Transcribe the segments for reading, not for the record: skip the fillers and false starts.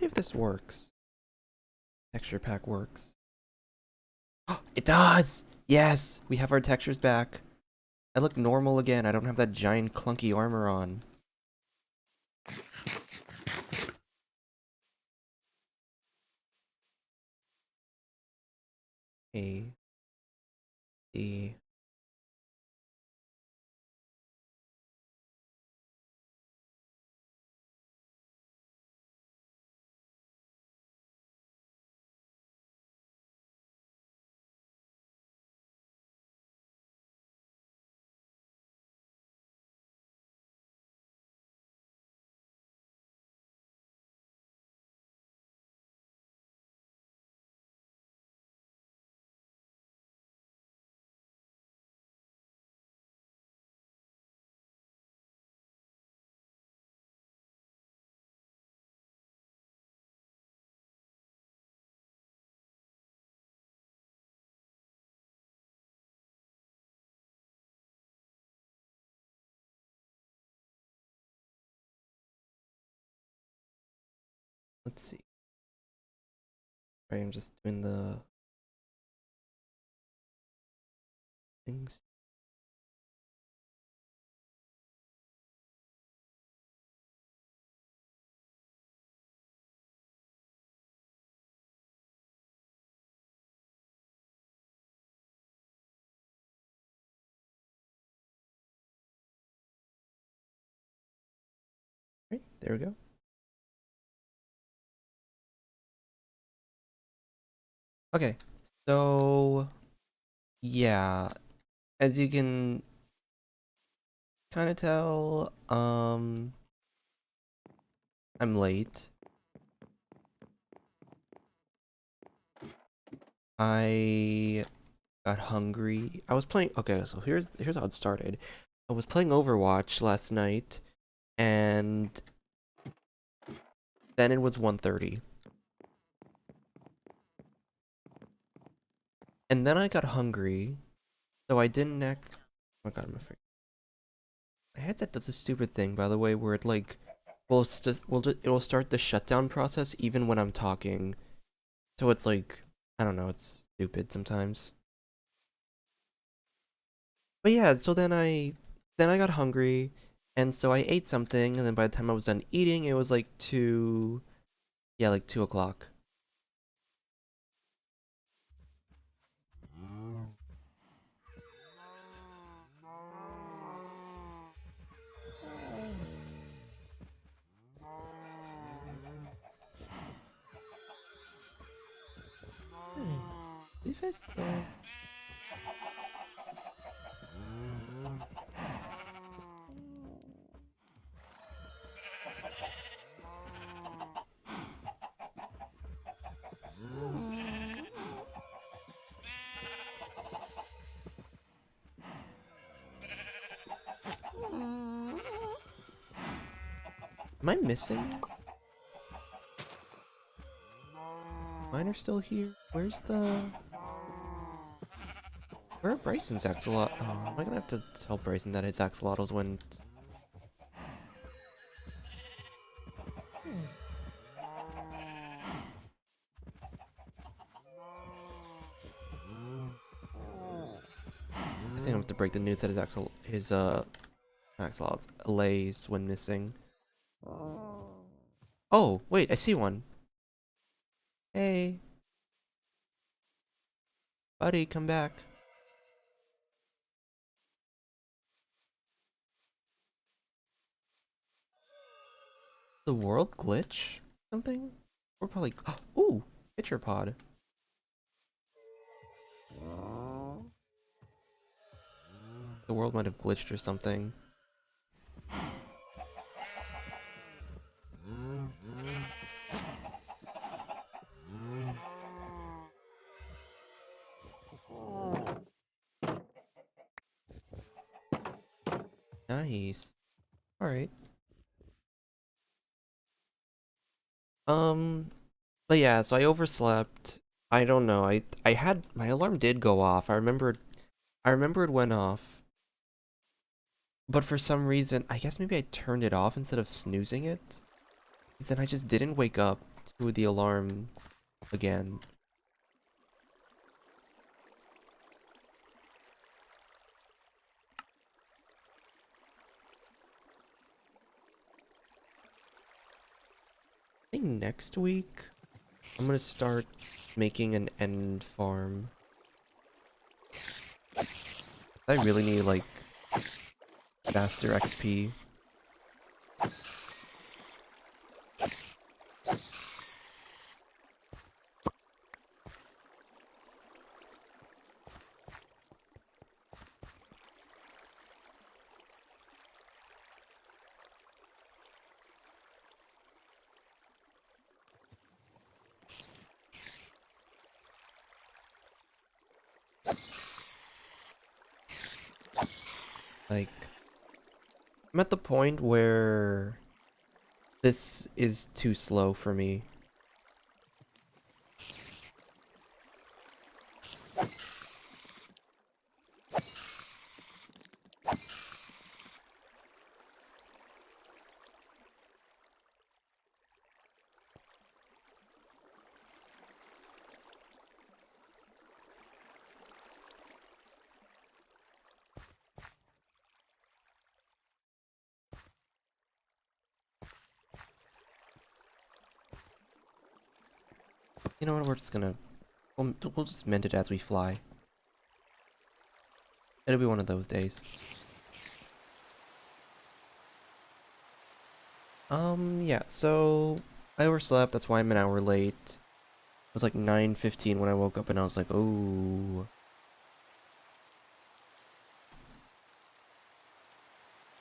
see if this works. Texture pack works. It does! Yes! We have our textures back. I look normal again. I don't have that giant clunky armor on. A. D. Let's see. Right, I'm just doing the things. Right, there we go. Okay, so yeah, as you can kind of tell, I'm late. I got hungry. I was playing. Okay, so here's how it started. I was playing Overwatch last night, and then it was 1:30, and then I got hungry, so I didn't act. Oh my god, my headset does a stupid thing, by the way, where it like it will start the shutdown process even when I'm talking. So it's like, I don't know, it's stupid sometimes. But yeah, so then I got hungry, and so I ate something, and then by the time I was done eating, it was like 2, yeah, like 2 o'clock. These guys, am I missing? Mine are still here. Where are Bryson's axolot? Oh, am I gonna have to tell Bryson that his axolotls went? I think I have to break the news that his axolotls lays when missing. Oh, wait, I see one. Hey, buddy, come back. The world glitch? Something? We're probably. Ooh, pitcher pod. The world might have glitched or something. Nice. Alright. Um, but yeah, so I overslept. I don't know. I had my alarm did go off. I remember it went off. But for some reason, I guess maybe I turned it off instead of snoozing it. Then I just didn't wake up. to the alarm again. I think next week I'm gonna start making an end farm. I really need like faster XP. Like, I'm at the point where this is too slow for me. You know what, we're just gonna... We'll just mend it as we fly. It'll be one of those days. Yeah, so... I overslept, that's why I'm an hour late. It was like 9:15 when I woke up and I was like, oh...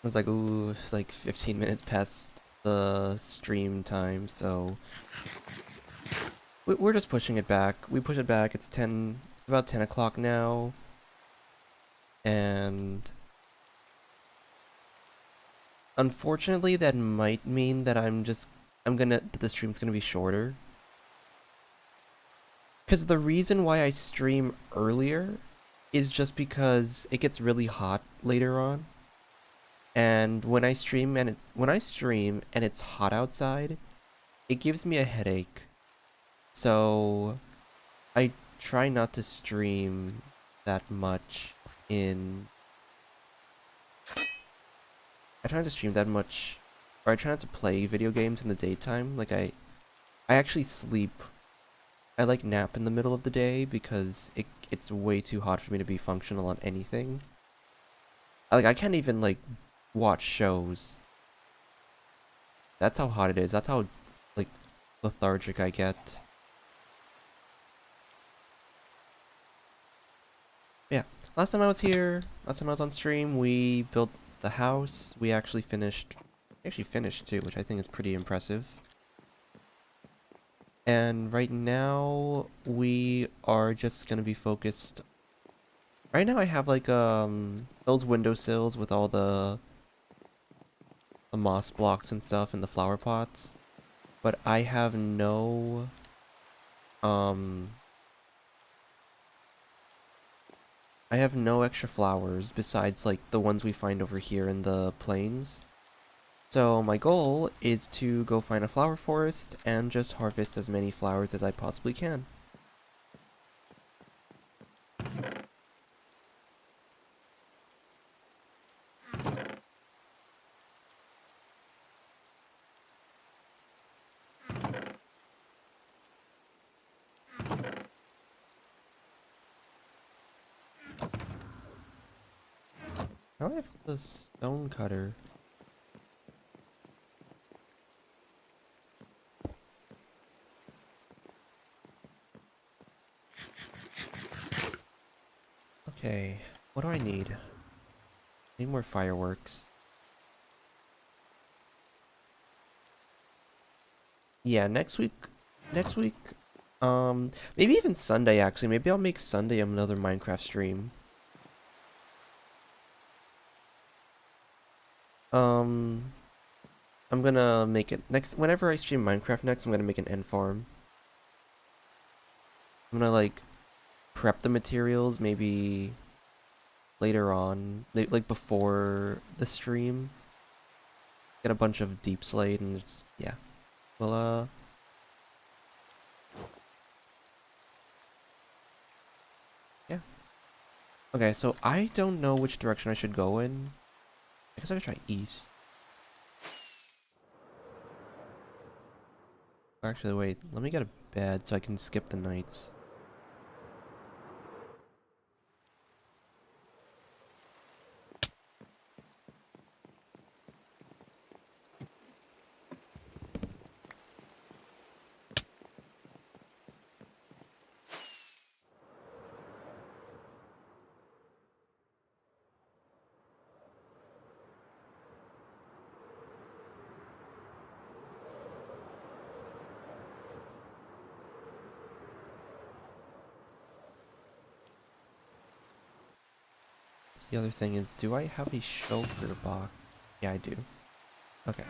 I was like, ooh, it's like 15 minutes past the stream time, so... We're just pushing it back. We push it back, it's about 10 o'clock now. And... Unfortunately, that might mean that the stream's gonna be shorter. Because the reason why I stream earlier is just because it gets really hot later on. And when I stream and it's hot outside, it gives me a headache. So I try not to stream that much in I try not to stream that much or I try not to play video games in the daytime. Like I actually sleep. I like nap in the middle of the day because it's way too hot for me to be functional on anything. Like I can't even like watch shows. That's how hot it is. That's how like lethargic I get. Yeah. Last time I was here, last time I was on stream, we built the house. We actually finished too, which I think is pretty impressive. And right now we are just gonna be focused. Right now I have like those windowsills with all the moss blocks and stuff and the flower pots, but I have no extra flowers besides like the ones we find over here in the plains. So my goal is to go find a flower forest and just harvest as many flowers as I possibly can. How do I have the stone cutter? Okay, what do I need? Need more fireworks. Yeah, next week, maybe even Sunday actually. Maybe I'll make Sunday another Minecraft stream. Um, I'm gonna make it whenever I stream Minecraft next, I'm gonna make an end farm. I'm gonna like prep the materials maybe later on, like before the stream. Get a bunch of deep slate and just, yeah. Well, Okay, so I don't know which direction I should go in. I guess I could try east. Actually, wait, let me get a bed so I can skip the nights. The other thing is, do I have a shelter box? Yeah, I do. Okay.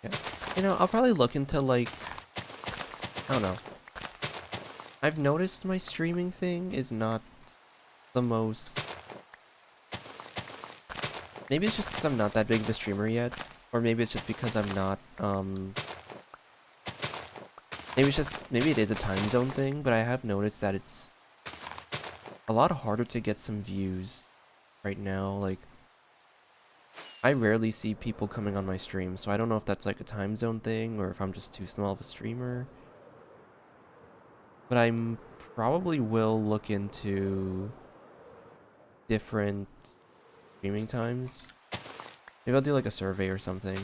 Yeah. You know, I'll probably look into like, I don't know. I've noticed my streaming thing is not the most... Maybe it's just because I'm not that big of a streamer yet. Or maybe it's just because I'm not, maybe it is a time zone thing, but I have noticed that it's a lot harder to get some views right now. Like, I rarely see people coming on my stream, so I don't know if that's like a time zone thing or if I'm just too small of a streamer. But I'm probably will look into different streaming times. Maybe I'll do like a survey or something.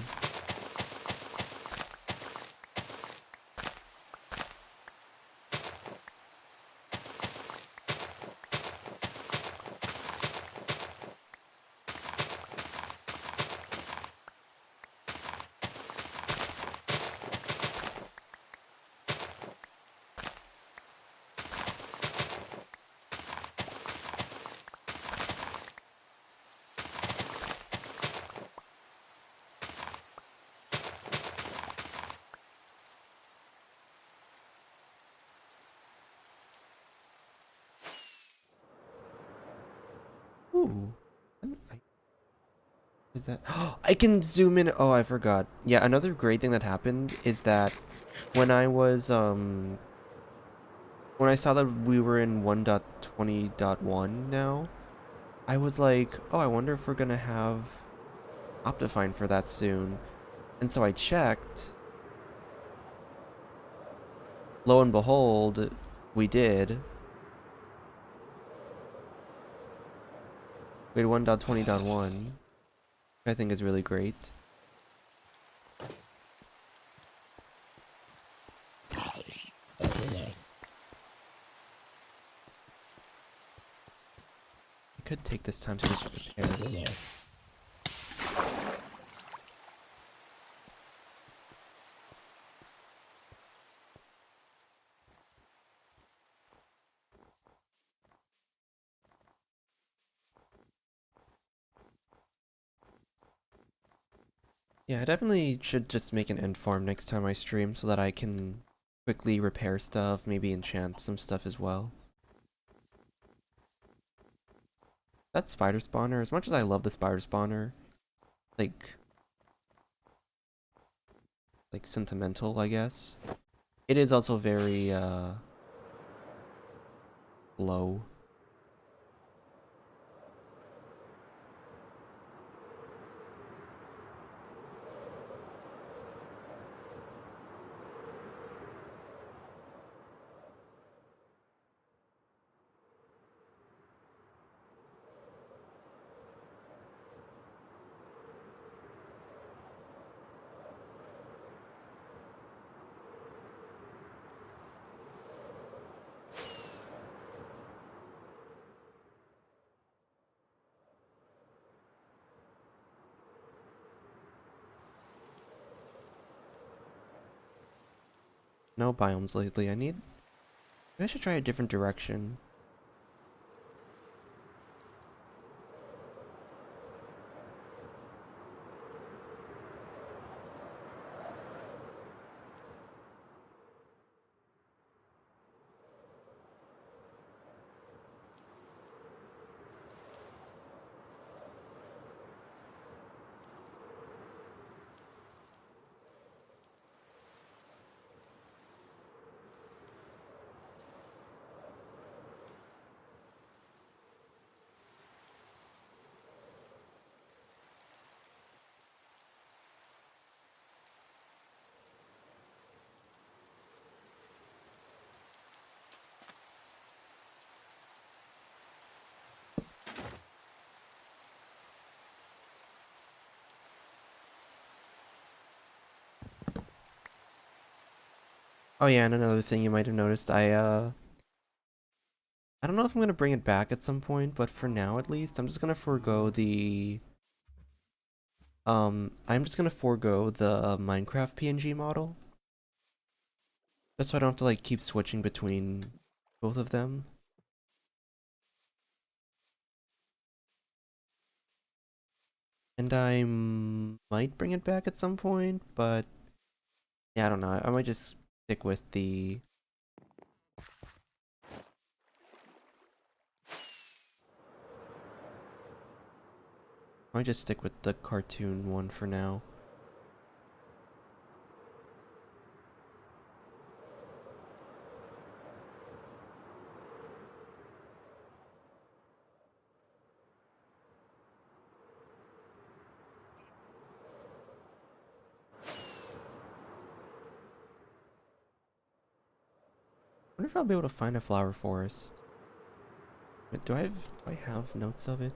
Ooh. Is that... I can zoom in. Oh, I forgot. Yeah, another great thing that happened is that when I was, when I saw that we were in 1.20.1 now, I was like, oh, I wonder if we're gonna have Optifine for that soon. And so I checked. Lo and behold, we did. We had 1.20.1, I think is really great. I could take this time to just repair. Yeah, I definitely should just make an end farm next time I stream so that I can quickly repair stuff, maybe enchant some stuff as well. That spider spawner, as much as I love the spider spawner, like sentimental, I guess, it is also very low. No biomes lately. Maybe I should try a different direction. Oh yeah, and another thing you might have noticed, I don't know if I'm gonna bring it back at some point, but for now at least, I'm just gonna forego the Minecraft PNG model. That's why I don't have to like keep switching between both of them. And I might bring it back at some point, but yeah, I don't know. I might just stick with the cartoon one for now. I wonder if I'll be able to find a flower forest. Wait, do I have notes of it?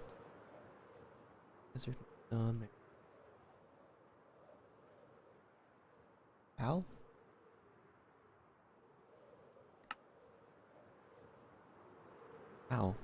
Desert Al? Al.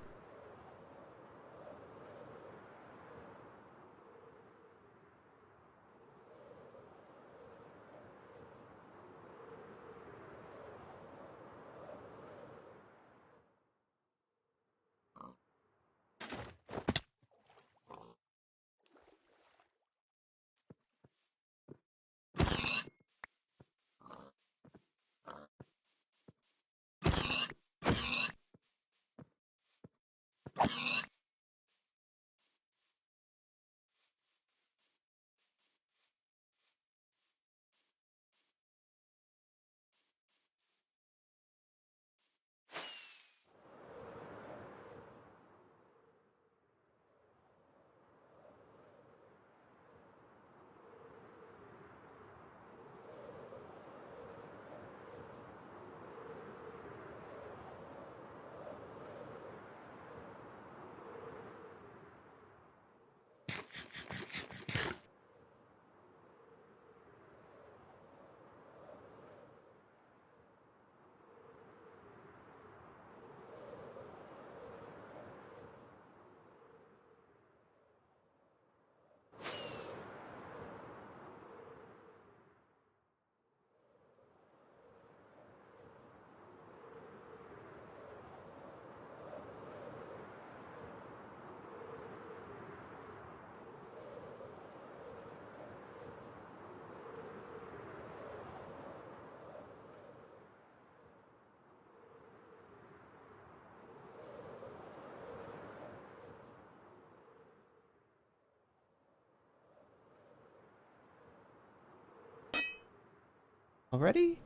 Already?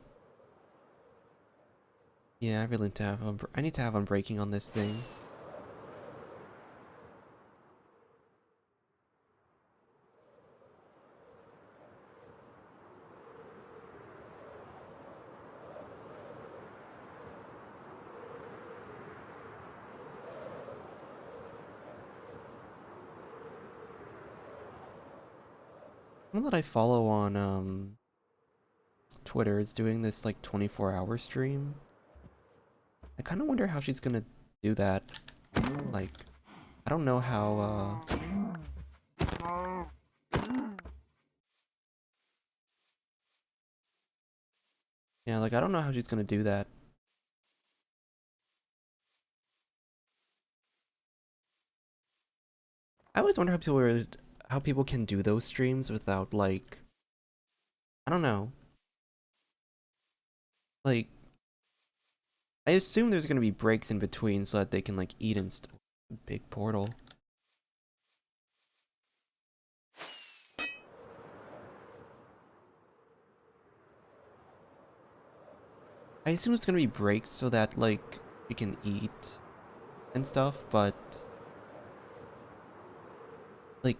Yeah, I really need to have I need to have unbreaking on this thing. One that I follow on Twitter is doing this like 24-hour stream. I kind of wonder how she's gonna do that. Like, I don't know how yeah, like I don't know how she's gonna do that. I always wonder how people can do those streams without like I don't know. Like I assume there's gonna be breaks in between so that they can like eat and stuff. Big portal. I assume it's gonna be breaks so that like you can eat and stuff, but like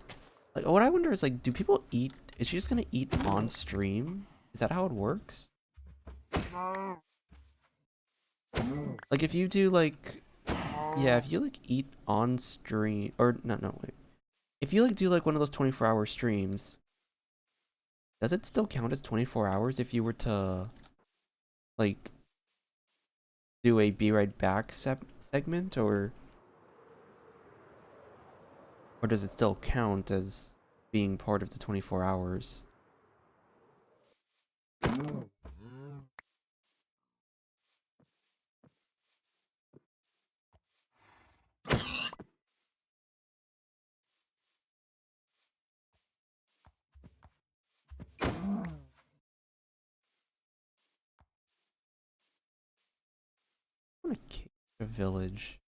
what I wonder is like do people eat is she just gonna eat on stream? Is that how it works? Like if you do like yeah, if you like eat on stream or no wait. If you like do like one of those 24-hour streams, does it still count as 24 hours if you were to like do a be right back segment, or does it still count as being part of the 24 hours? I want to kick a village.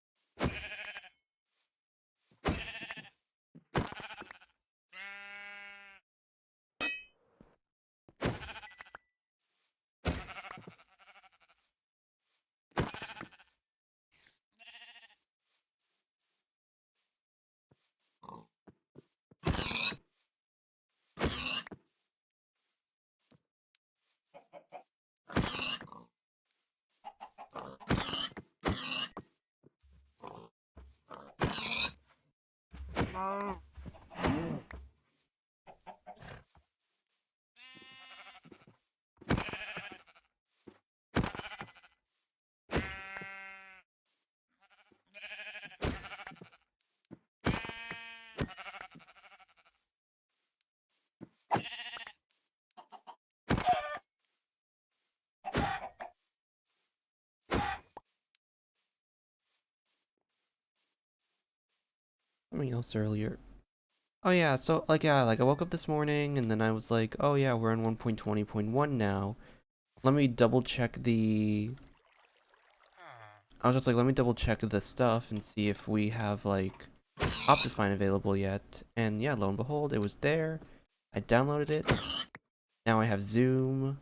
Something else earlier. Oh yeah, so like yeah, like I woke up this morning and then I was like, oh yeah, we're on 1.20.1 now. Let me double check the I was just like, let me double check the stuff and see if we have like Optifine available yet. And yeah, lo and behold, it was there. I downloaded it. Now I have Zoom.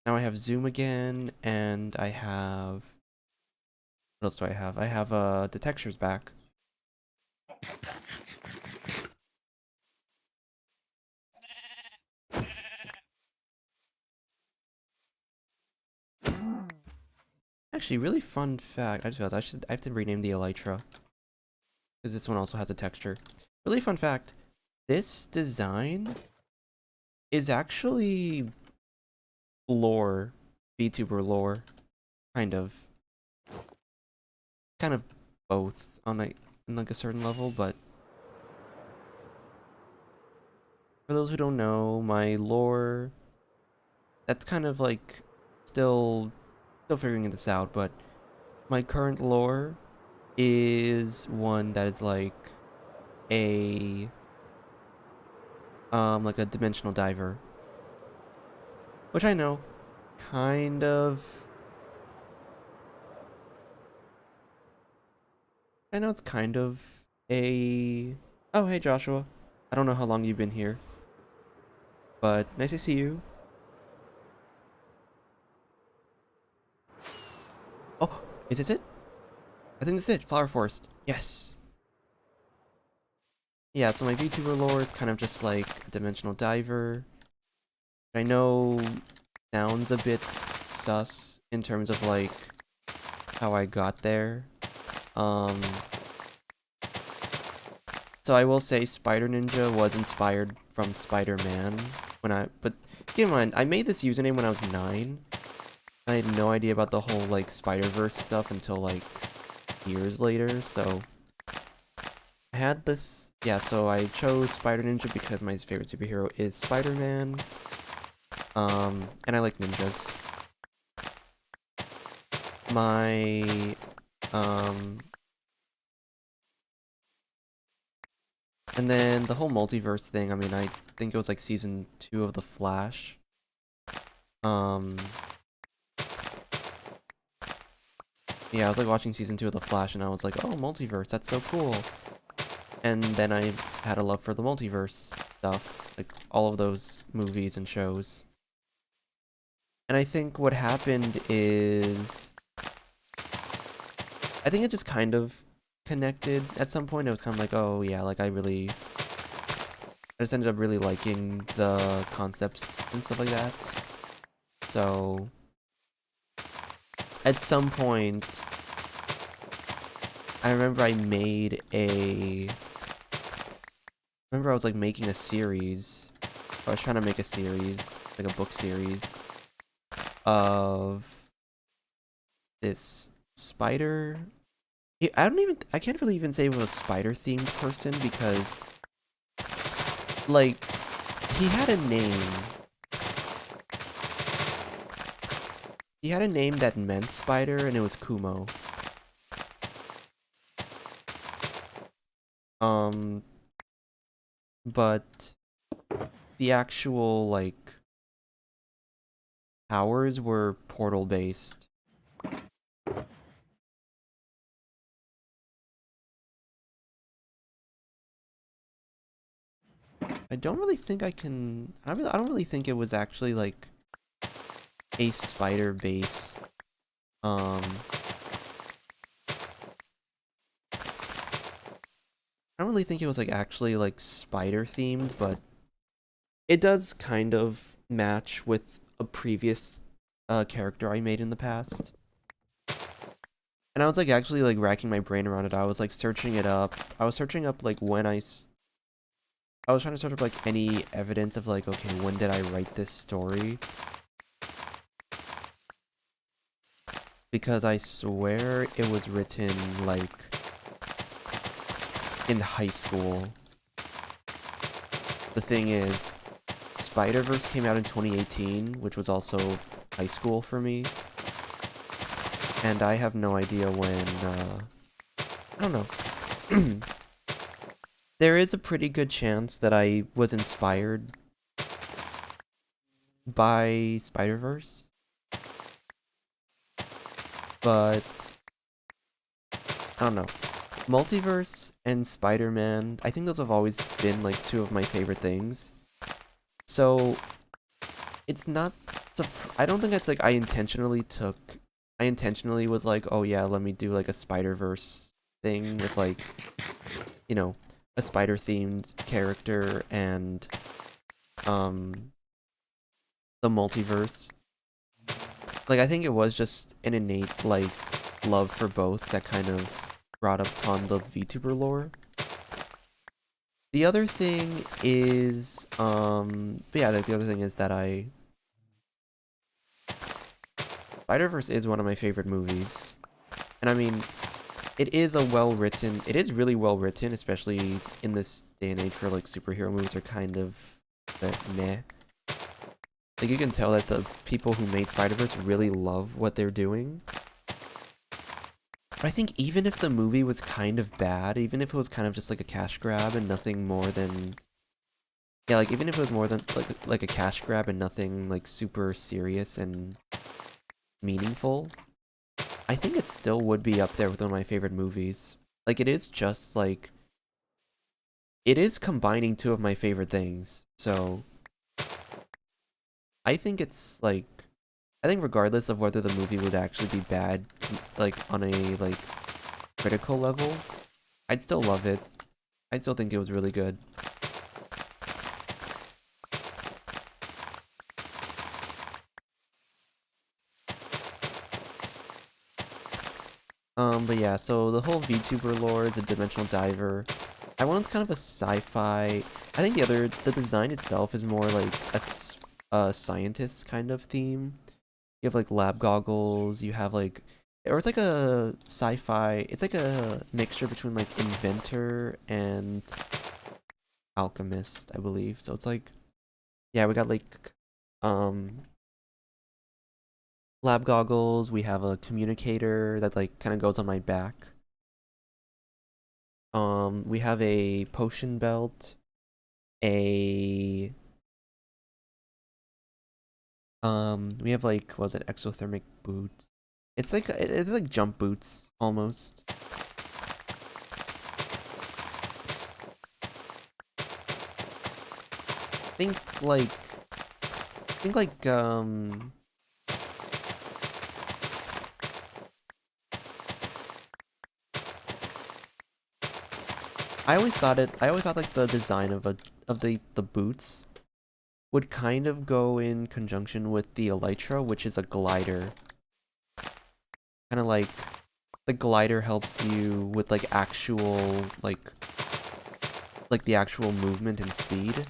Now I have Zoom again, and I have... What else do I have? I have the textures back. Actually, really fun fact. I just realized I have to rename the Elytra, because this one also has a texture. Really fun fact. This design is actually lore, VTuber lore, kind of. Kind of both on like a certain level, but for those who don't know, my lore, that's kind of like still figuring this out, but my current lore is one that is a like a dimensional diver, which I know kind of I know it's kind of a oh hey Joshua, I don't know how long you've been here, but nice to see you. Oh, is this it? I think that's it. Flower Forest. Yes. Yeah, so my VTuber lore is kind of just like a dimensional diver. I know sounds a bit sus in terms of like how I got there. Um, so I will say Spider Ninja was inspired from Spider-Man but keep in mind, I made this username when I was 9. I had no idea about the whole like Spider-Verse stuff until like years later, so I had this, yeah, so I chose Spider Ninja because my favorite superhero is Spider-Man, and I like ninjas. My, and then the whole multiverse thing, I mean, I think it was like season 2 of The Flash. Yeah, I was like watching season 2 of The Flash and I was like, oh, multiverse, that's so cool. And then I had a love for the multiverse stuff, like all of those movies and shows. And I think what happened is, I think it just kind of connected at some point. It was kind of like, oh yeah, like I just ended up really liking the concepts and stuff like that. So, at some point, I remember I was like making a series. I was trying to make a series like a book series of this spider. I can't really even say he was a spider themed person because, like, he had a name. He had a name that meant spider, and it was Kumo. But the actual, like, powers were portal based. I don't really think I can. I don't really think it was actually like a spider base. I don't really think it was like actually like spider themed, but it does kind of match with a previous character I made in the past. And I was like actually like racking my brain around it. I was like searching it up. I was searching up like I was trying to search up like any evidence of like, okay, when did I write this story? Because I swear it was written like in high school. The thing is, Spider-Verse came out in 2018, which was also high school for me. And I have no idea when, I don't know. There is a pretty good chance that I was inspired by Spider-Verse. But, I don't know. Multiverse and Spider-Man, I think those have always been like two of my favorite things. So, it's not, I don't think it's like I intentionally was like, oh yeah, let me do like a Spider-Verse thing with like, you know, a spider-themed character and, the multiverse. Like, I think it was just an innate, like, love for both that kind of brought upon the VTuber lore. The other thing is, but yeah, the other thing is that Spider-Verse is one of my favorite movies. And I mean, it is really well written, especially in this day and age where, like, superhero movies are kind of, meh. Like, you can tell that the people who made Spider-Verse really love what they're doing. But I think even if the movie was kind of bad, even if it was kind of just like a cash grab and nothing more than... Yeah, like, even if it was more than, like a cash grab and nothing, like, super serious and meaningful, I think it still would be up there with one of my favorite movies. Like, it is just, like... It is combining two of my favorite things, so... I think it's, like... I think regardless of whether the movie would actually be bad, like, on a, like, critical level, I'd still love it. I'd still think it was really good. But yeah, so the whole VTuber lore is a dimensional diver. I want kind of a sci-fi... I think the design itself is more like a scientist kind of theme. You have like lab goggles, you have like... Or it's like a sci-fi... It's like a mixture between like inventor and alchemist, I believe. So it's like... Yeah, we got like... lab goggles, we have a communicator that like kind of goes on my back. We have a potion belt, a we have like what was it, exothermic boots. It's like jump boots almost. Think like I always thought like the design of the boots would kind of go in conjunction with the elytra, which is a glider. Kind of like the glider helps you with like actual like the actual movement and speed,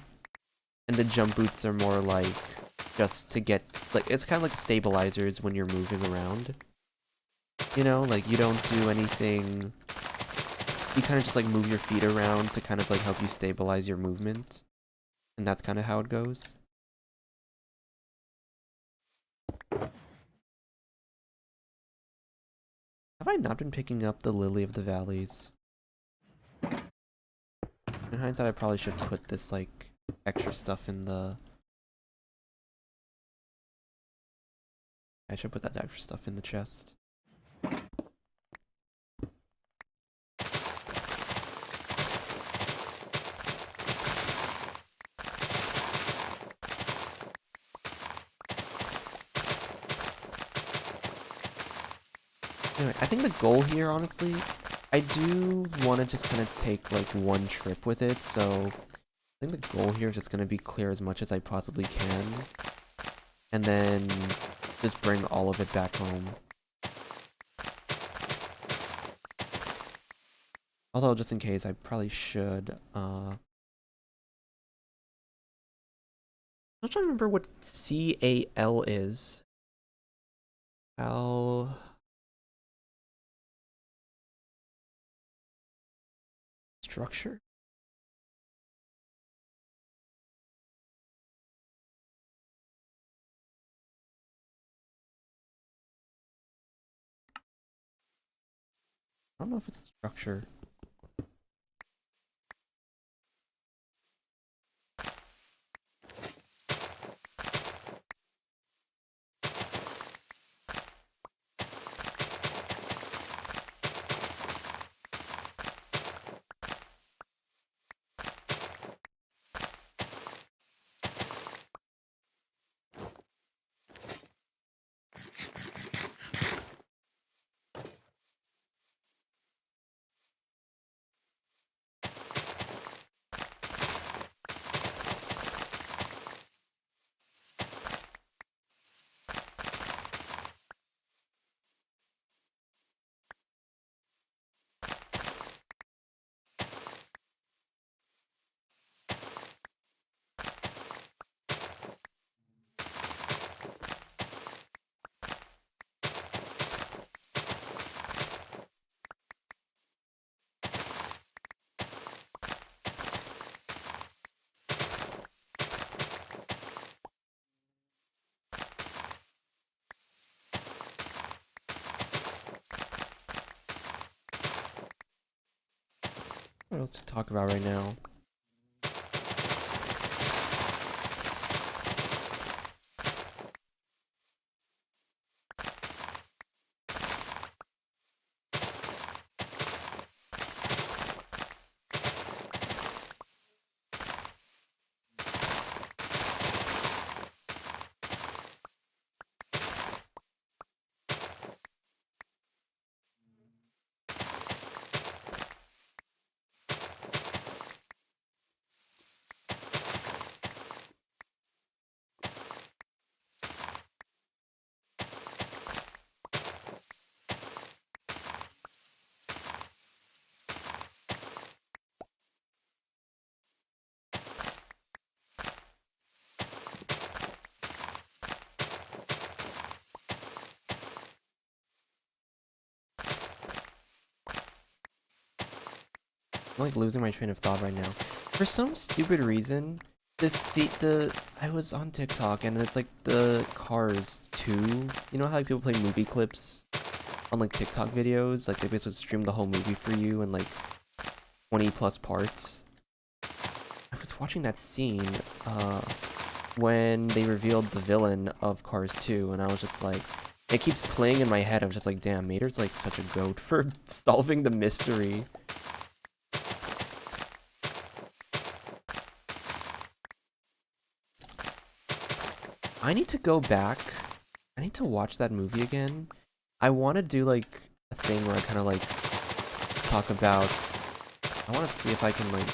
and the jump boots are more like just to get, like, it's kind of like stabilizers when you're moving around. You know, like, you don't do anything, you kind of just, like, move your feet around to kind of, like, help you stabilize your movement. And that's kind of how it goes. Have I not been picking up the Lily of the Valleys? In hindsight, I probably should put this, like, extra stuff in the... I should put that extra stuff in the chest. Anyway, I think the goal here, honestly, I do want to just kind of take, like, one trip with it, so I think the goal here is just going to be clear as much as I possibly can, and then just bring all of it back home. Although, just in case, I probably should, I'm not trying to remember what CAL is. Structure? I don't know if it's structure. What else to talk about right now? I'm like losing my train of thought right now. For some stupid reason, I was on TikTok and it's like the Cars 2. You know how people play movie clips on like TikTok videos? Like they basically stream the whole movie for you in like 20 plus parts. I was watching that scene when they revealed the villain of Cars 2 and I was just like, it keeps playing in my head. I was just like, damn, Mater's like such a goat for solving the mystery. I need to go back. I need to watch that movie again. I want to do like a thing where I kind of like talk about. I want to see if I can like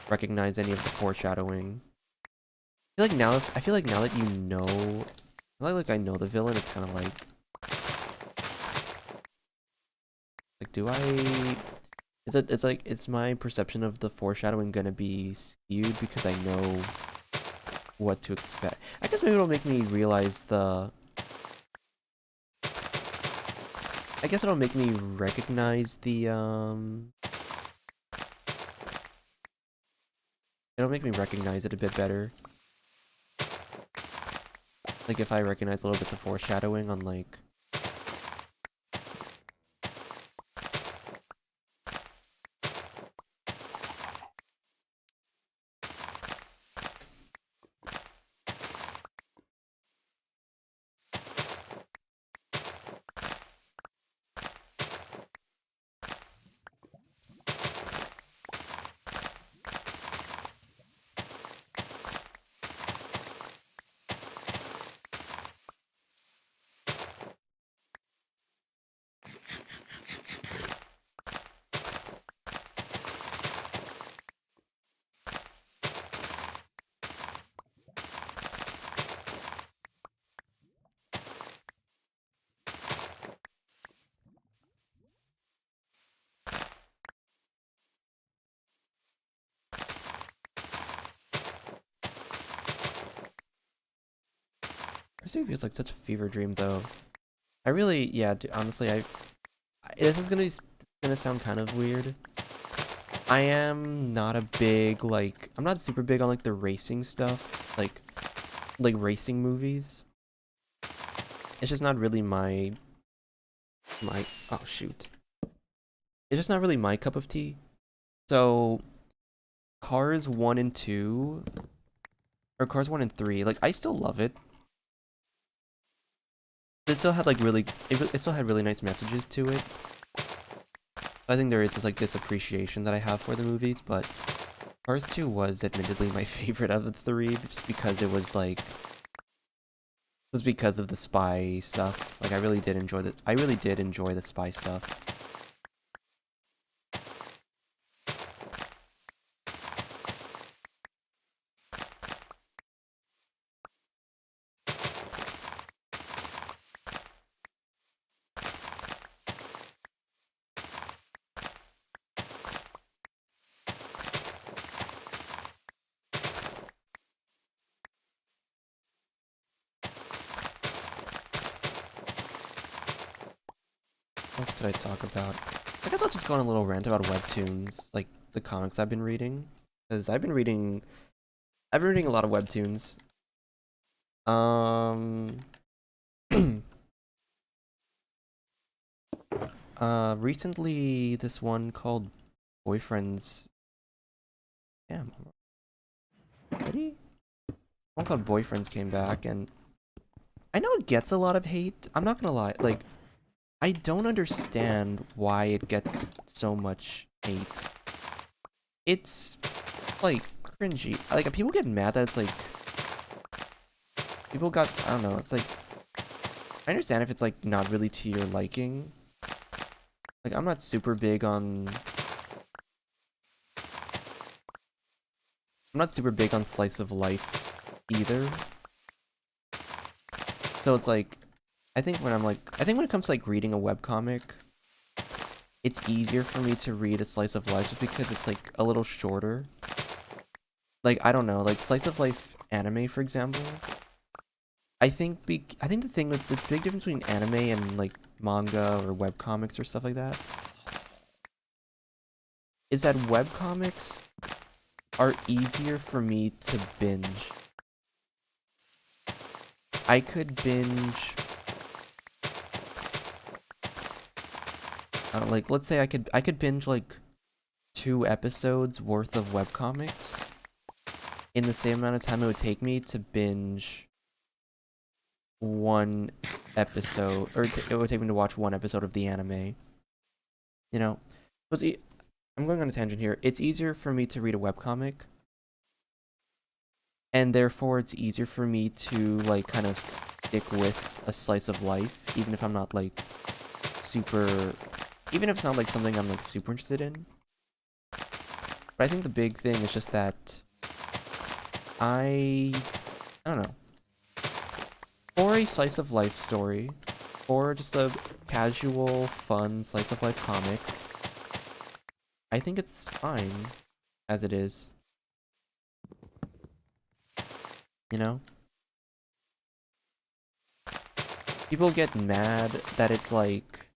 recognize any of the foreshadowing. I feel like now that you know, like I know the villain, it's kind of like do I? It's like it's my perception of the foreshadowing gonna be skewed because I know what to expect. I guess maybe it'll make me realize the... I guess it'll make me recognize the, It'll make me recognize it a bit better. Like, if I recognize little bits of foreshadowing on, like... Pursuit feels like such a fever dream, though. I really, yeah, honestly, this is gonna sound kind of weird. I am not a big, like, I'm not super big on, like, the racing stuff, like racing movies. It's just not really oh shoot. It's just not really my cup of tea. So, Cars 1 and 2, or Cars 1 and 3, like, I still love it. It still had, like, it still had really nice messages to it. I think there is just, like, this appreciation that I have for the movies, but Cars 2 was admittedly my favorite of the three, just because it was, like, because of the spy stuff. Like, I really did enjoy the spy stuff. What else could I talk about? I guess I'll just go on a little rant about webtoons, like the comics I've been reading, because I've been reading a lot of webtoons. Recently this one called Boyfriends. Damn, ready? One called Boyfriends came back, and I know it gets a lot of hate. I'm not gonna lie, like, I don't understand why it gets so much hate. It's, like, cringy. Like, people get mad that it's, like... People got... I don't know, it's, like... I understand if it's, like, not really to your liking. Like, I'm not super big on... I'm not super big on slice of life, either. So it's, like... I think when it comes to, like, reading a webcomic, it's easier for me to read a slice of life just because it's, like, a little shorter. Like, I don't know, like, slice of life anime, for example. I think the thing with the big difference between anime and, like, manga or webcomics or stuff like that is that webcomics are easier for me to binge. I could binge... like, let's say I could binge, like, 2 episodes worth of webcomics in the same amount of time it would take me to binge 1 episode, or it would take me to watch 1 episode of the anime. You know? I'm going on a tangent here. It's easier for me to read a webcomic, and therefore it's easier for me to, like, kind of stick with a slice of life, even if I'm not, like, even if it's not, like, something I'm, like, super interested in. But I think the big thing is just that I don't know. For a slice of life story, or just a casual, fun slice of life comic, I think it's fine as it is. you know? People get mad that it's like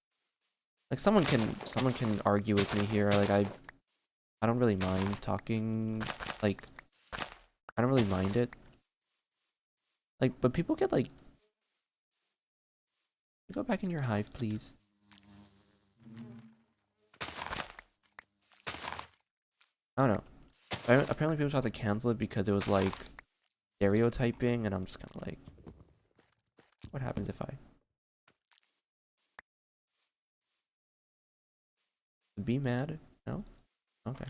someone can argue with me here. Like I don't really mind talking, like I don't really mind it. Like, but people get like, go back in your hive, please. I don't know. Apparently people tried to cancel it because it was like stereotyping, and I'm just kind of like, what happens if I be mad? No? Okay.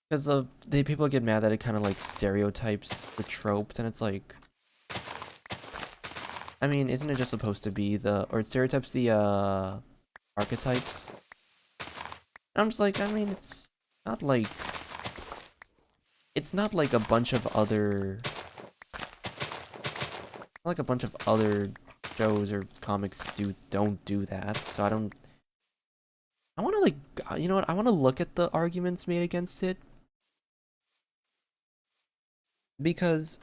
Because the people get mad that it kind of like stereotypes the tropes, and it's like, I mean, isn't it just supposed to be or it stereotypes the archetypes? And I'm just like, I mean, not like, it's not like a bunch of other, like a bunch of other shows or comics don't do that. So I want to like, you know what? I want to look at the arguments made against it because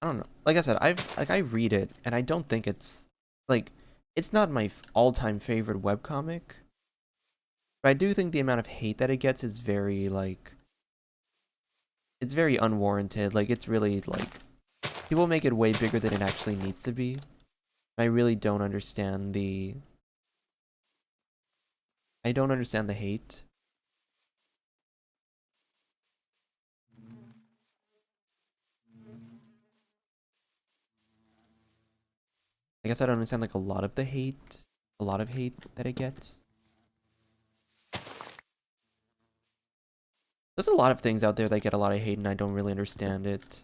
I don't know. Like I said, I read it and I don't think it's like it's not my all-time favorite webcomic, but I do think the amount of hate that it gets is very like it's very unwarranted. Like it's really like people make it way bigger than it actually needs to be. I really don't understand I don't understand the hate. I guess I don't understand like a lot of hate that it gets. There's a lot of things out there that get a lot of hate and I don't really understand it.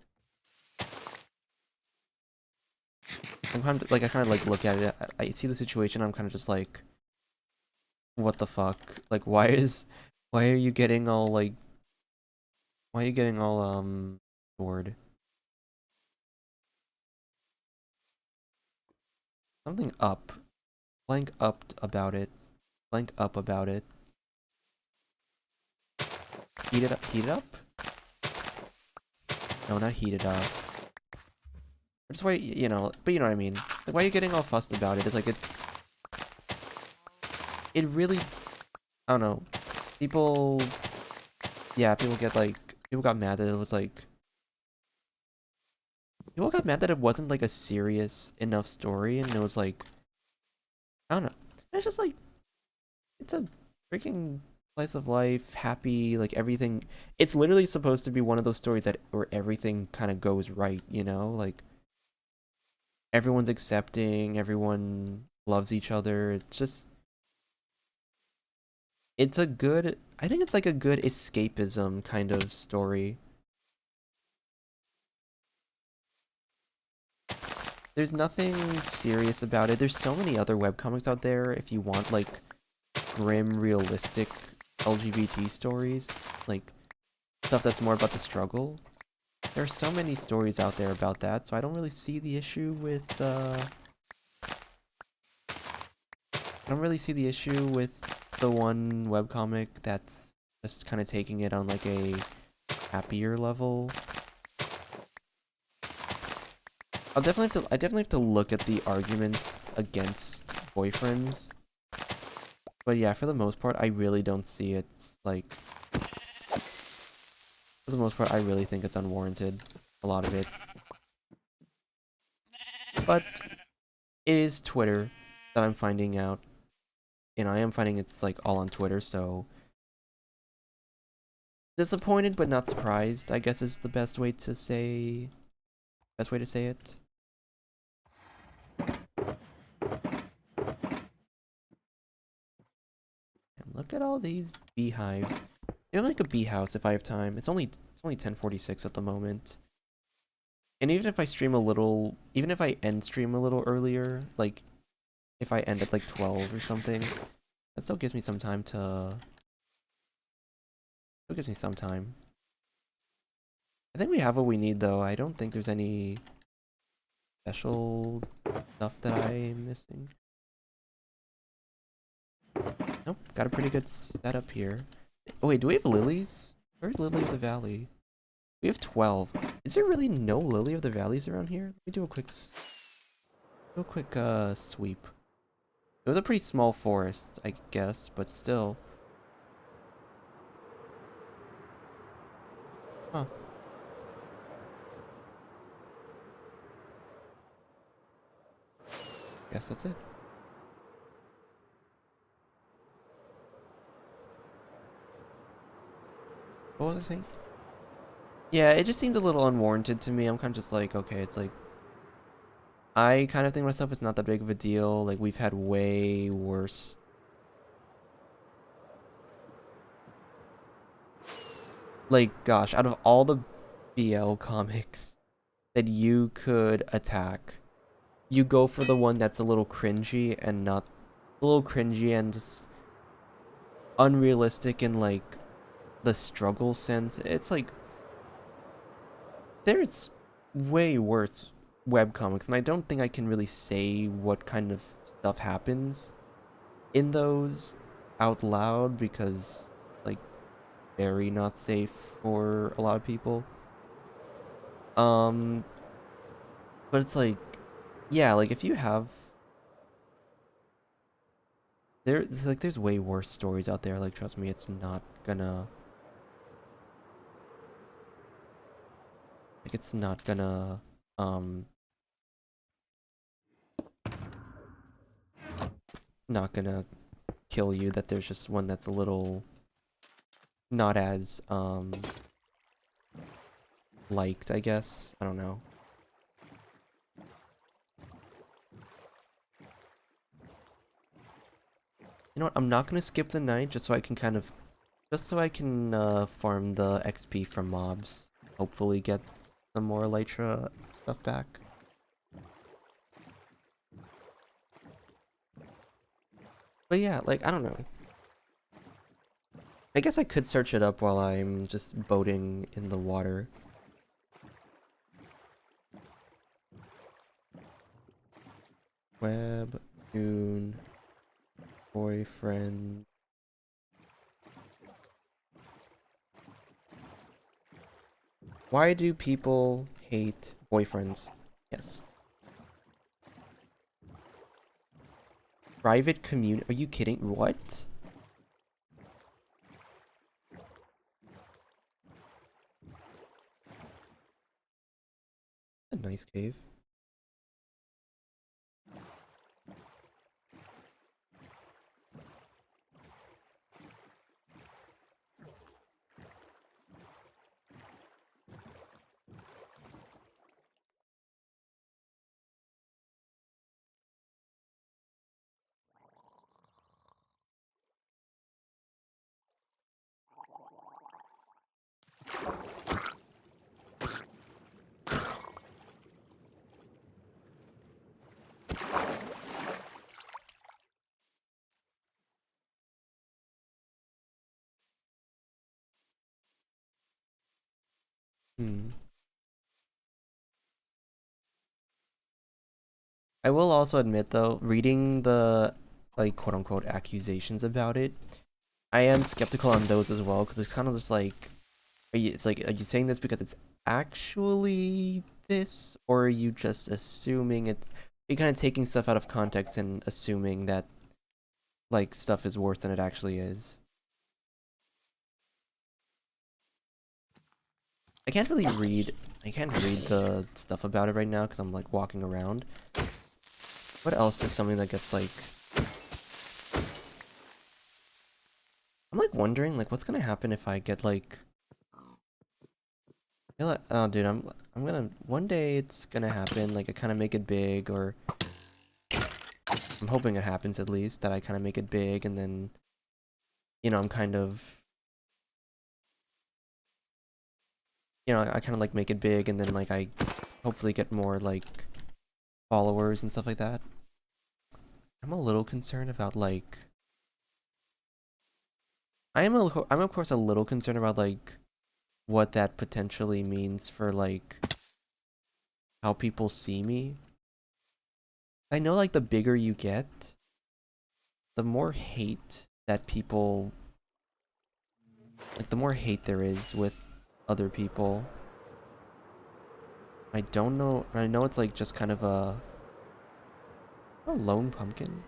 I'm kind of like I kind of like look at it. I see the situation. I'm kind of just like, what the fuck? Like, why are you getting all like, why are you getting all bored? Something up, blank up about it, blank up about it. Heat it up, heat it up. No, not heat it up. Just why you know, but you know what I mean. Like, why are you getting all fussed about it? It's like it really, I don't know. People, yeah, people got mad that it was like. People got mad that it wasn't like a serious enough story, and it was like, I don't know. It's just like, it's a freaking slice of life, happy, like everything. It's literally supposed to be one of those stories that where everything kind of goes right, you know? Like, everyone's accepting, everyone loves each other. It's a good, I think it's like a good escapism kind of story. There's nothing serious about it. There's so many other webcomics out there if you want like grim, realistic LGBT stories, like stuff that's more about the struggle. There are so many stories out there about that, so I don't really see the issue with I don't really see the issue with the one webcomic that's just kind of taking it on like a happier level. I definitely have to look at the arguments against boyfriends. But yeah, for the most part, I really don't see it like for the most part, I really think it's unwarranted, a lot of it. But it is Twitter that I'm finding out, and I am finding it's like all on Twitter, so disappointed but not surprised, I guess is the best way to say it. And look at all these beehives. Maybe I'll make a bee house if I have time. It's only 10:46 at the moment. And even if I stream a little, even if I end stream a little earlier, like if I end at like 12 or something, that still gives me some time to. Still gives me some time. I think we have what we need though. I don't think there's any special stuff that I'm missing. Nope, got a pretty good setup here. Oh wait, do we have lilies? Where's Lily of the Valley? We have 12. Is there really no Lily of the Valleys around here? Let me do a quick sweep. It was a pretty small forest, I guess, but still. Huh. Guess that's it. What was I saying? Yeah, it just seemed a little unwarranted to me. I'm kind of just like, okay, it's like, I kind of think to myself it's not that big of a deal. Like, we've had way worse. Like, gosh, out of all the BL comics that you could attack, you go for the one that's a little cringy and not a little cringy and just unrealistic in like the struggle sense. It's like there's way worse webcomics, and I don't think I can really say what kind of stuff happens in those out loud because like very not safe for a lot of people. Um, but it's like, yeah, like if you have there's way worse stories out there. Like trust me, it's not gonna like it's not gonna um not gonna kill you. That there's just one that's a little not as liked, I guess. I don't know. You know what? I'm not gonna skip the night just so I can farm the XP from mobs. Hopefully get some more Elytra stuff back. But yeah, like I don't know. I guess I could search it up while I'm just boating in the water. Webtoon boyfriend. Why do people hate boyfriends? Yes. Private community? Are you kidding? What? A nice cave. Hmm. I will also admit though, reading the like quote unquote accusations about it, I am skeptical on those as well because it's kind of just like, are you saying this because it's actually this, or are you just assuming it's? Are you kind of taking stuff out of context and assuming that like stuff is worse than it actually is? I can't really read. I can't read the stuff about it right now because I'm like walking around. What else is something that gets like? I'm like wondering like what's gonna happen if I get like. Oh, dude, I'm gonna one day it's gonna happen. Like I kind of make it big, or I'm hoping it happens at least that I kind of make it big, and then I'm kind of I kind of like make it big, and then like I hopefully get more like followers and stuff like that. I'm a little concerned about like I'm of course a little concerned about like what that potentially means for like how people see me. I know like the bigger you get, the more hate that people Like, the more hate there is with other people. I don't know. I know it's like just kind of a lone pumpkin.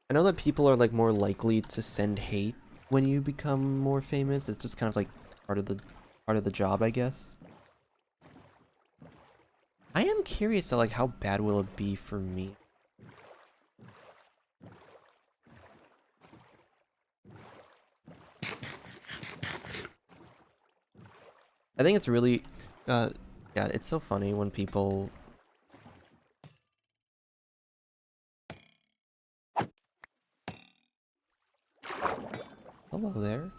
I know that people are like more likely to send hate when you become more famous. It's just kind of like part of the job, I guess. I am curious to like how bad will it be for me? I think it's really yeah, it's so funny when people hello there.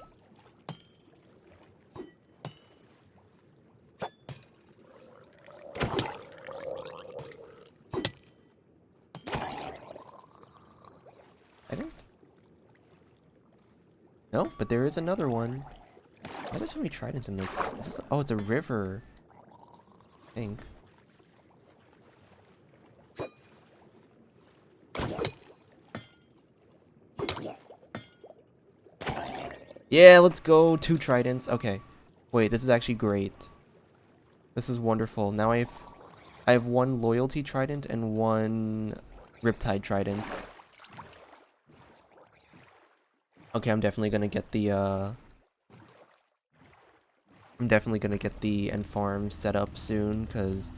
I don't no, but there is another one. Why there's so many tridents in this? Is this oh, it's a river, I think. Yeah, let's go. 2 tridents. Okay. Wait, this is actually great. This is wonderful. Now I have 1 loyalty trident and 1 riptide trident. Okay, I'm definitely gonna get the end farm set up soon, because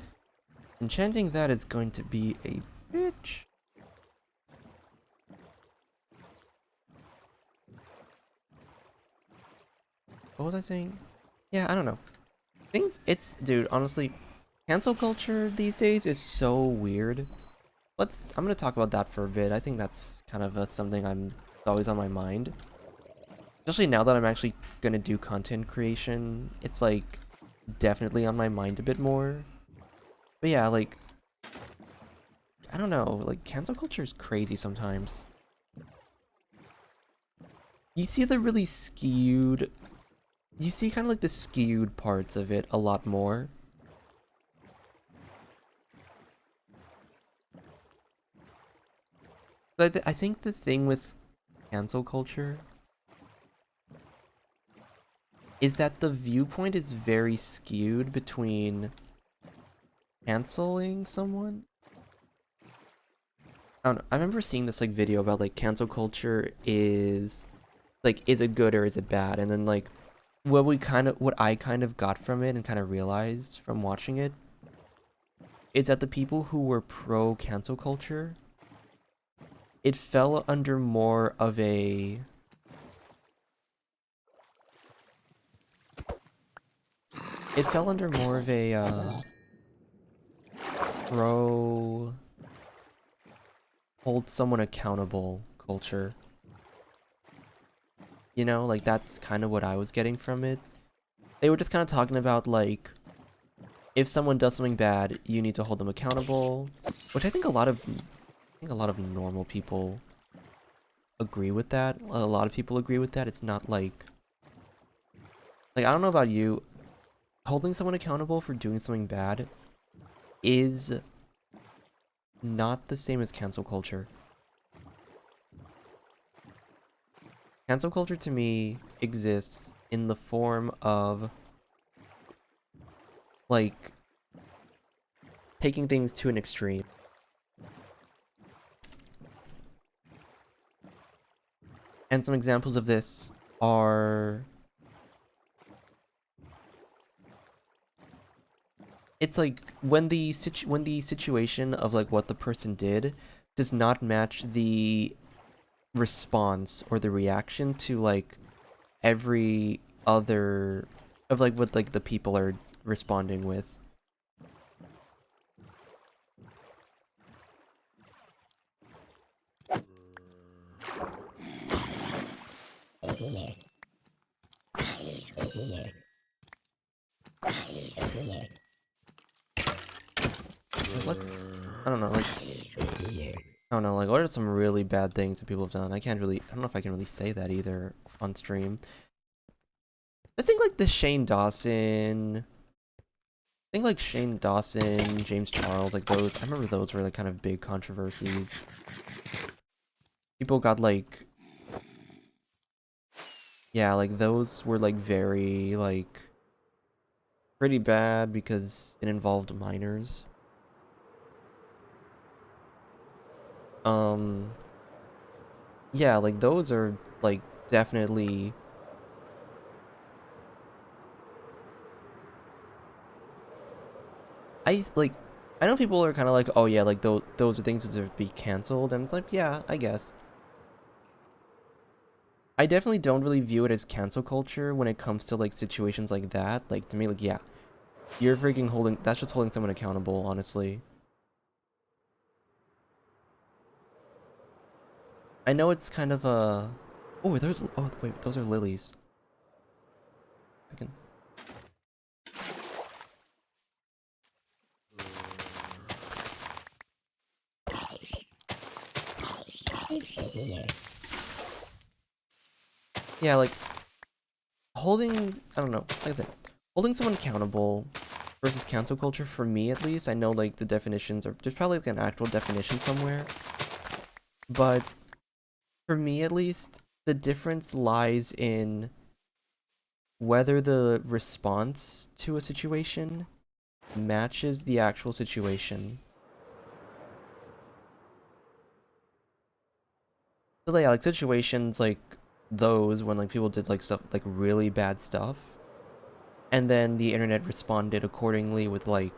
enchanting that is going to be a bitch. What was I saying? Yeah, I don't know. Dude, honestly, cancel culture these days is so weird. I'm gonna talk about that for a bit. I think that's kind of something always on my mind. Especially now that I'm actually gonna do content creation, it's like definitely on my mind a bit more. But yeah, like, I don't know, like cancel culture is crazy sometimes. You see the really skewed, you see kind of like the skewed parts of it a lot more. But I think the thing with cancel culture is that the viewpoint is very skewed between canceling someone. I don't know. I remember seeing this like video about like cancel culture is it good or is it bad? And then like what I kind of got from it and kind of realized from watching it is that the people who were pro cancel culture, it fell under more of a pro hold someone accountable culture. You know, like that's kind of what I was getting from it. They were just kind of talking about like if someone does something bad, you need to hold them accountable, which I think a lot of normal people agree with that. A lot of people agree with that. It's not like I don't know about you, holding someone accountable for doing something bad is not the same as cancel culture. Cancel culture to me exists in the form of like taking things to an extreme. And some examples of this are it's like when when the situation of like what the person did does not match the response or the reaction to like every other of like what like the people are responding with. Like, I don't know, like I don't know, like what are some really bad things that people have done? I don't know if I can really say that either on stream. I think like the Shane Dawson think like Shane Dawson, James Charles, like those, I remember those were like kind of big controversies. People got like, yeah, like those were like very like pretty bad because it involved minors. Um, yeah, like those are like definitely. I know people are kind of like, oh yeah, like those are things that deserve to be canceled, and it's like, yeah, I guess. I definitely don't really view it as cancel culture when it comes to like situations like that. Like to me, like yeah, you're freaking holding. That's just holding someone accountable, honestly. I know it's kind of a. Oh, there's. Oh wait, those are lilies. I can. Yeah, like holding. I don't know. Like I said, holding someone accountable versus cancel culture for me at least. I know like the definitions are. There's probably like an actual definition somewhere, but for me at least, the difference lies in whether the response to a situation matches the actual situation. So yeah, like situations like those when like people did like stuff like really bad stuff, and then the internet responded accordingly with like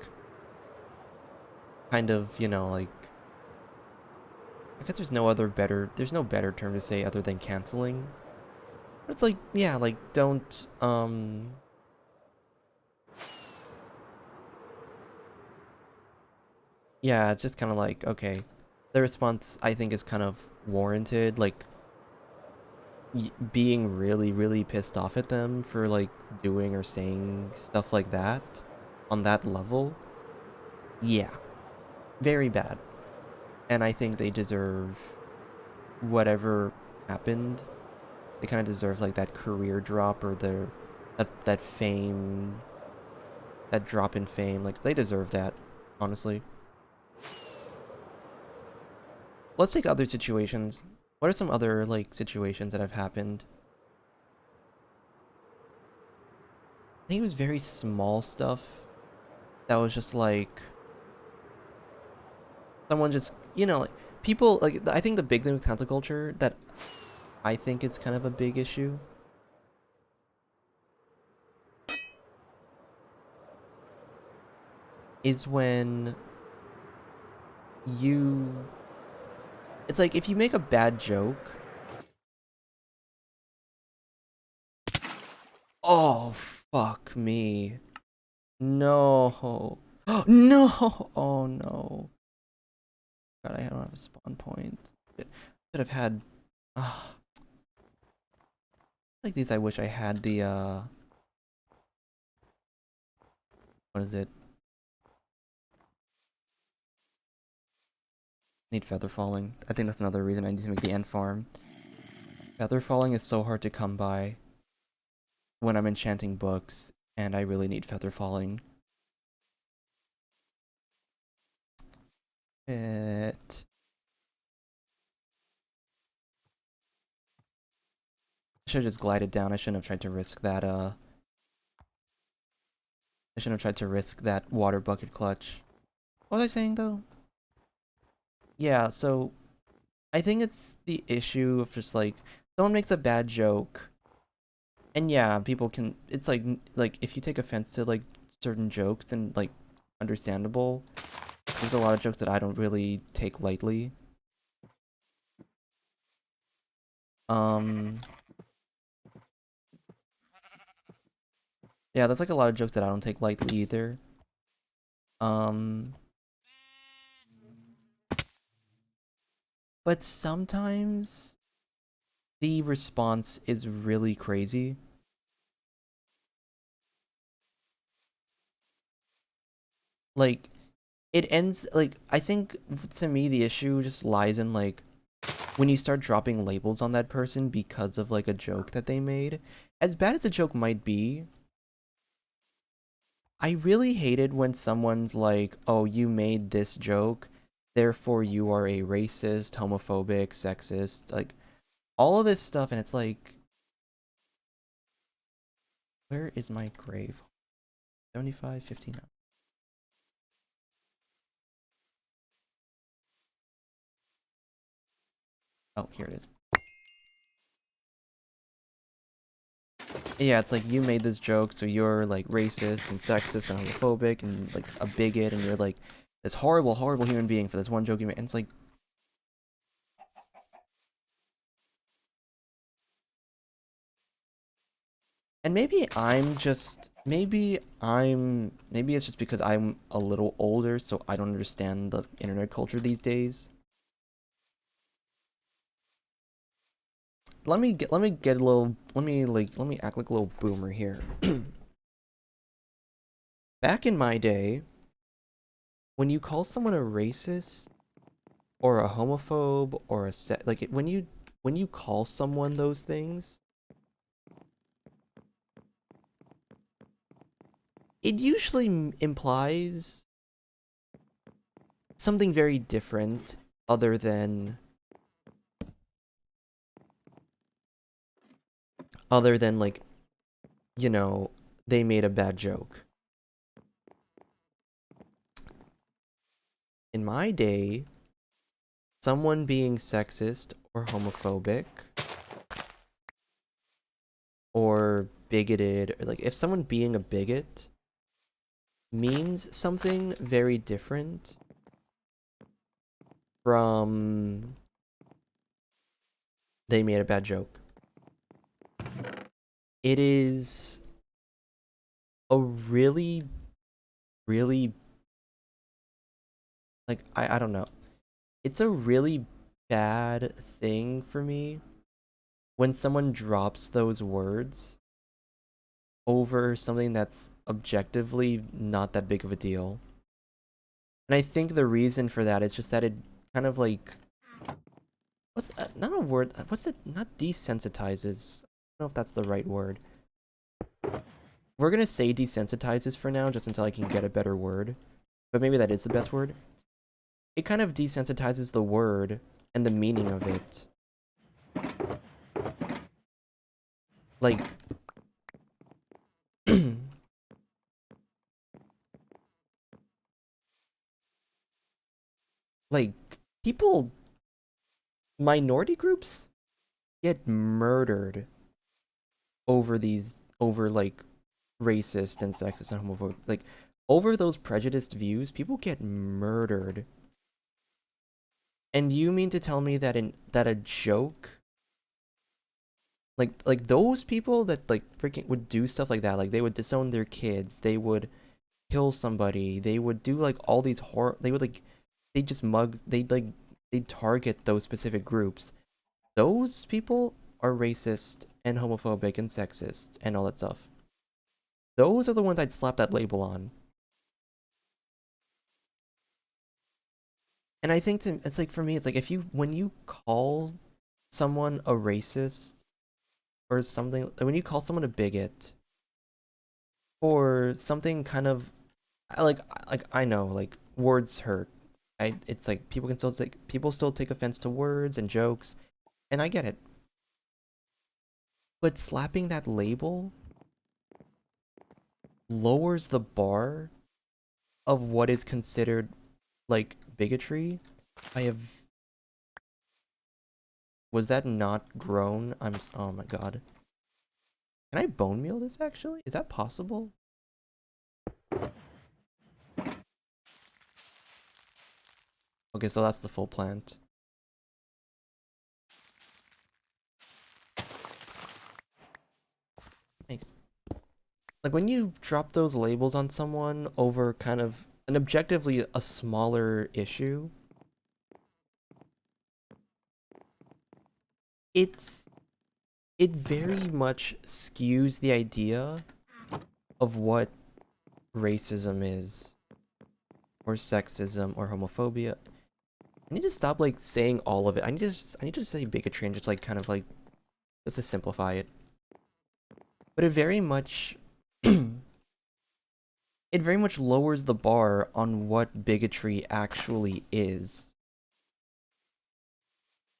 kind of, you know, like I guess there's no better term to say other than canceling. But it's like, yeah, like don't yeah, it's just kind of like, okay, the response I think is kind of warranted, like being really, really pissed off at them for like doing or saying stuff like that on that level. Yeah, very bad. And I think they deserve whatever happened. They kind of deserve like that career drop or that fame, that drop in fame. Like they deserve that, honestly. Let's take other situations. What are some other like situations that have happened? I think it was very small stuff that was just like someone just, you know, like people like I think the big thing with cancel culture that I think is kind of a big issue is when you it's like if you make a bad joke. Oh, fuck me. No. No. Oh no. God, I don't have a spawn point. Should have had like these I wish I had the what is it? Need feather falling. I think that's another reason I need to make the end farm. Feather falling is so hard to come by when I'm enchanting books, and I really need feather falling. It. I should have just glided down. I shouldn't have tried to risk that, I shouldn't have tried to risk that water bucket clutch. What was I saying, though? Yeah, so I think it's the issue of just, like, someone makes a bad joke, and yeah, people can, it's like, if you take offense to, like, certain jokes, then, like, understandable. There's a lot of jokes that I don't really take lightly. Um, yeah, there's like a lot of jokes that I don't take lightly either. Um, but sometimes the response is really crazy. Like, it ends, like, I think to me the issue just lies in, like, when you start dropping labels on that person because of, like, a joke that they made. As bad as a joke might be, I really hated when someone's like, oh, you made this joke, therefore you are a racist, homophobic, sexist, like all of this stuff, and it's like, where is my grave? 75, 59. Oh, here it is. Yeah, it's like you made this joke, so you're like racist and sexist and homophobic and like a bigot, and you're like this horrible, horrible human being for this one joke you made. And it's like, and maybe it's just because I'm a little older, so I don't understand the internet culture these days. Let me act like a little boomer here. Back in my day, when you call someone a racist or a homophobe or when you call someone those things, it usually implies something very different other than like, you know, they made a bad joke. In my day, someone being sexist or homophobic or bigoted, or like if someone being a bigot means something very different from they made a bad joke. It is a really, really, like, I don't know. It's a really bad thing for me when someone drops those words over something that's objectively not that big of a deal. And I think the reason for that is just that it kind of like, what's not a word, what's it, not desensitizes. I don't know if that's the right word. We're gonna say desensitizes for now, just until I can get a better word. But maybe that is the best word. It kind of desensitizes the word and the meaning of it. Like, like, people, minority groups get murdered over like racist and sexist and homophobic, like over those prejudiced views, people get murdered. And you mean to tell me that that a joke, like those people that like freaking would do stuff like that, like they would disown their kids, they would kill somebody, they would do like all these they would like they just mug they target those specific groups. Those people are racist and homophobic and sexist and all that stuff. Those are the ones I'd slap that label on. And I think it's like for me, it's like if you when you call someone a racist or something, when you call someone a bigot or something kind of like I know like words hurt. It's like people still take offense to words and jokes, and I get it. But slapping that label lowers the bar of what is considered like bigotry. I have Was that not grown? Oh my god. Can I bone meal this actually? Is that possible? Okay, so that's the full plant. Nice. Like when you drop those labels on someone over kind of an objectively a smaller issue, it's it very much skews the idea of what racism is, or sexism, or homophobia. I need to stop like saying all of it. I need to say bigotry and just like kind of like just to simplify it. But it very much it very much lowers the bar on what bigotry actually is.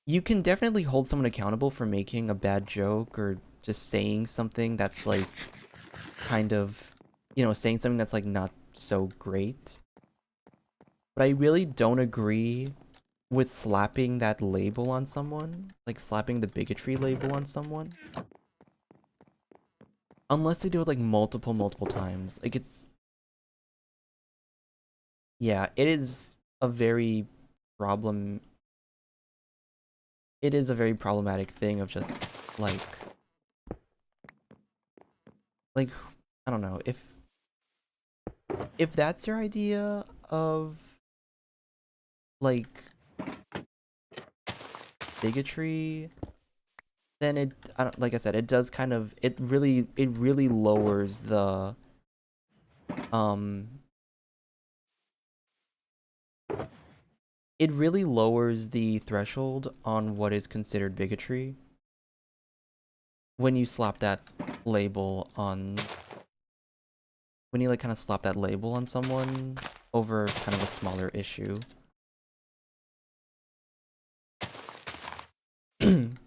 You can definitely hold someone accountable for making a bad joke or just saying something that's like kind of, saying something that's like not so great. But I really don't agree with slapping that label on someone, like slapping the bigotry label on someone. Unless they do it like multiple times. Like yeah, it is a very problem it is a very problematic thing of just like I don't know, if that's your idea of like bigotry, then I don't, like I said, it does kind of it really lowers the um it really lowers the threshold on what is considered bigotry when you slap that label on when you like kind of slap that label on someone over kind of a smaller issue. And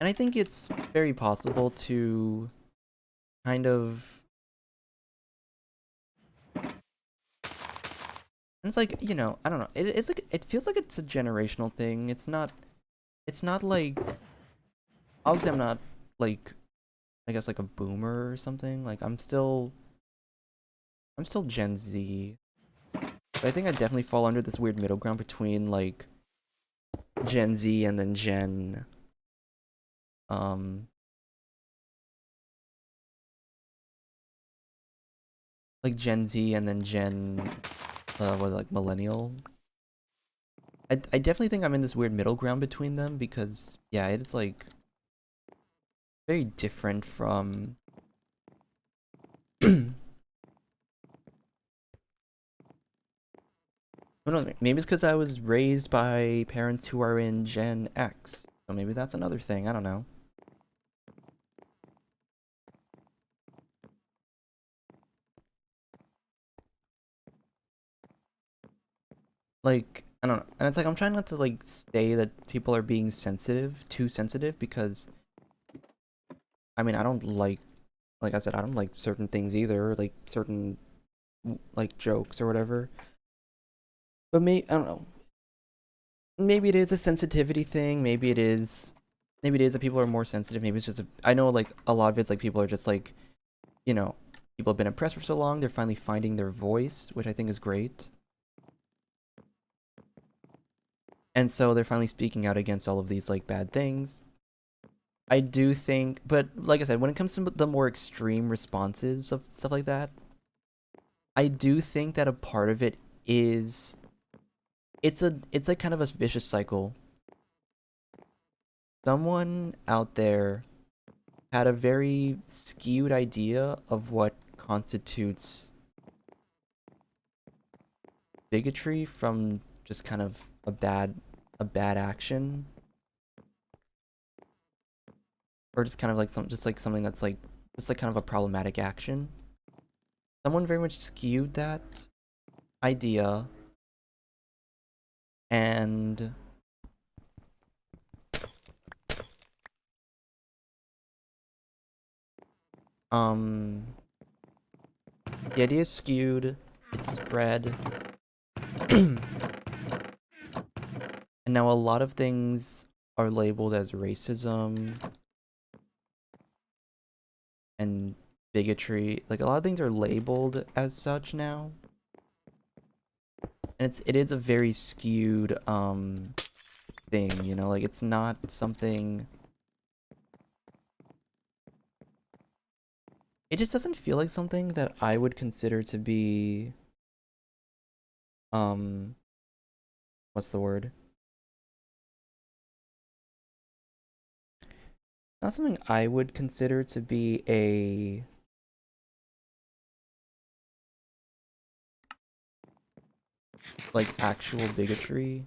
I think it's very possible to kind of it's like, I don't know. It's like it feels like it's a generational thing. It's not like obviously I'm not like I guess like a boomer or something. Like I'm still Gen Z. But I think I definitely fall under this weird middle ground between like Gen Z and then um Gen Z and then what is it, like millennial. I definitely think I'm in this weird middle ground between them because yeah, it's like very different from who knows, maybe it's because I was raised by parents who are in Gen X. So maybe that's another thing, I don't know. Like, I don't know. And it's like I'm trying not to like say that people are being too sensitive because I mean, I don't like I said, I don't like certain things either, like certain like jokes or whatever. But I don't know. Maybe it is a sensitivity thing. Maybe it is that people are more sensitive. Maybe it's just I know like a lot of it's like people are just like, you know, people have been oppressed for so long, they're finally finding their voice, which I think is great. And so they're finally speaking out against all of these like bad things. I do think, but like I said, when it comes to the more extreme responses of stuff like that, I do think that a part of it is it's like kind of a vicious cycle. Someone out there had a very skewed idea of what constitutes bigotry from just kind of a bad action, or just kind of like something that's like just like kind of a problematic action. Someone very much skewed that idea and um the idea is skewed, it's spread, and now a lot of things are labeled as racism and bigotry. Like a lot of things are labeled as such now. And it is a very skewed thing, like it's not something it just doesn't feel like something that I would consider to be um what's the word? Not something I would consider to be a like actual bigotry.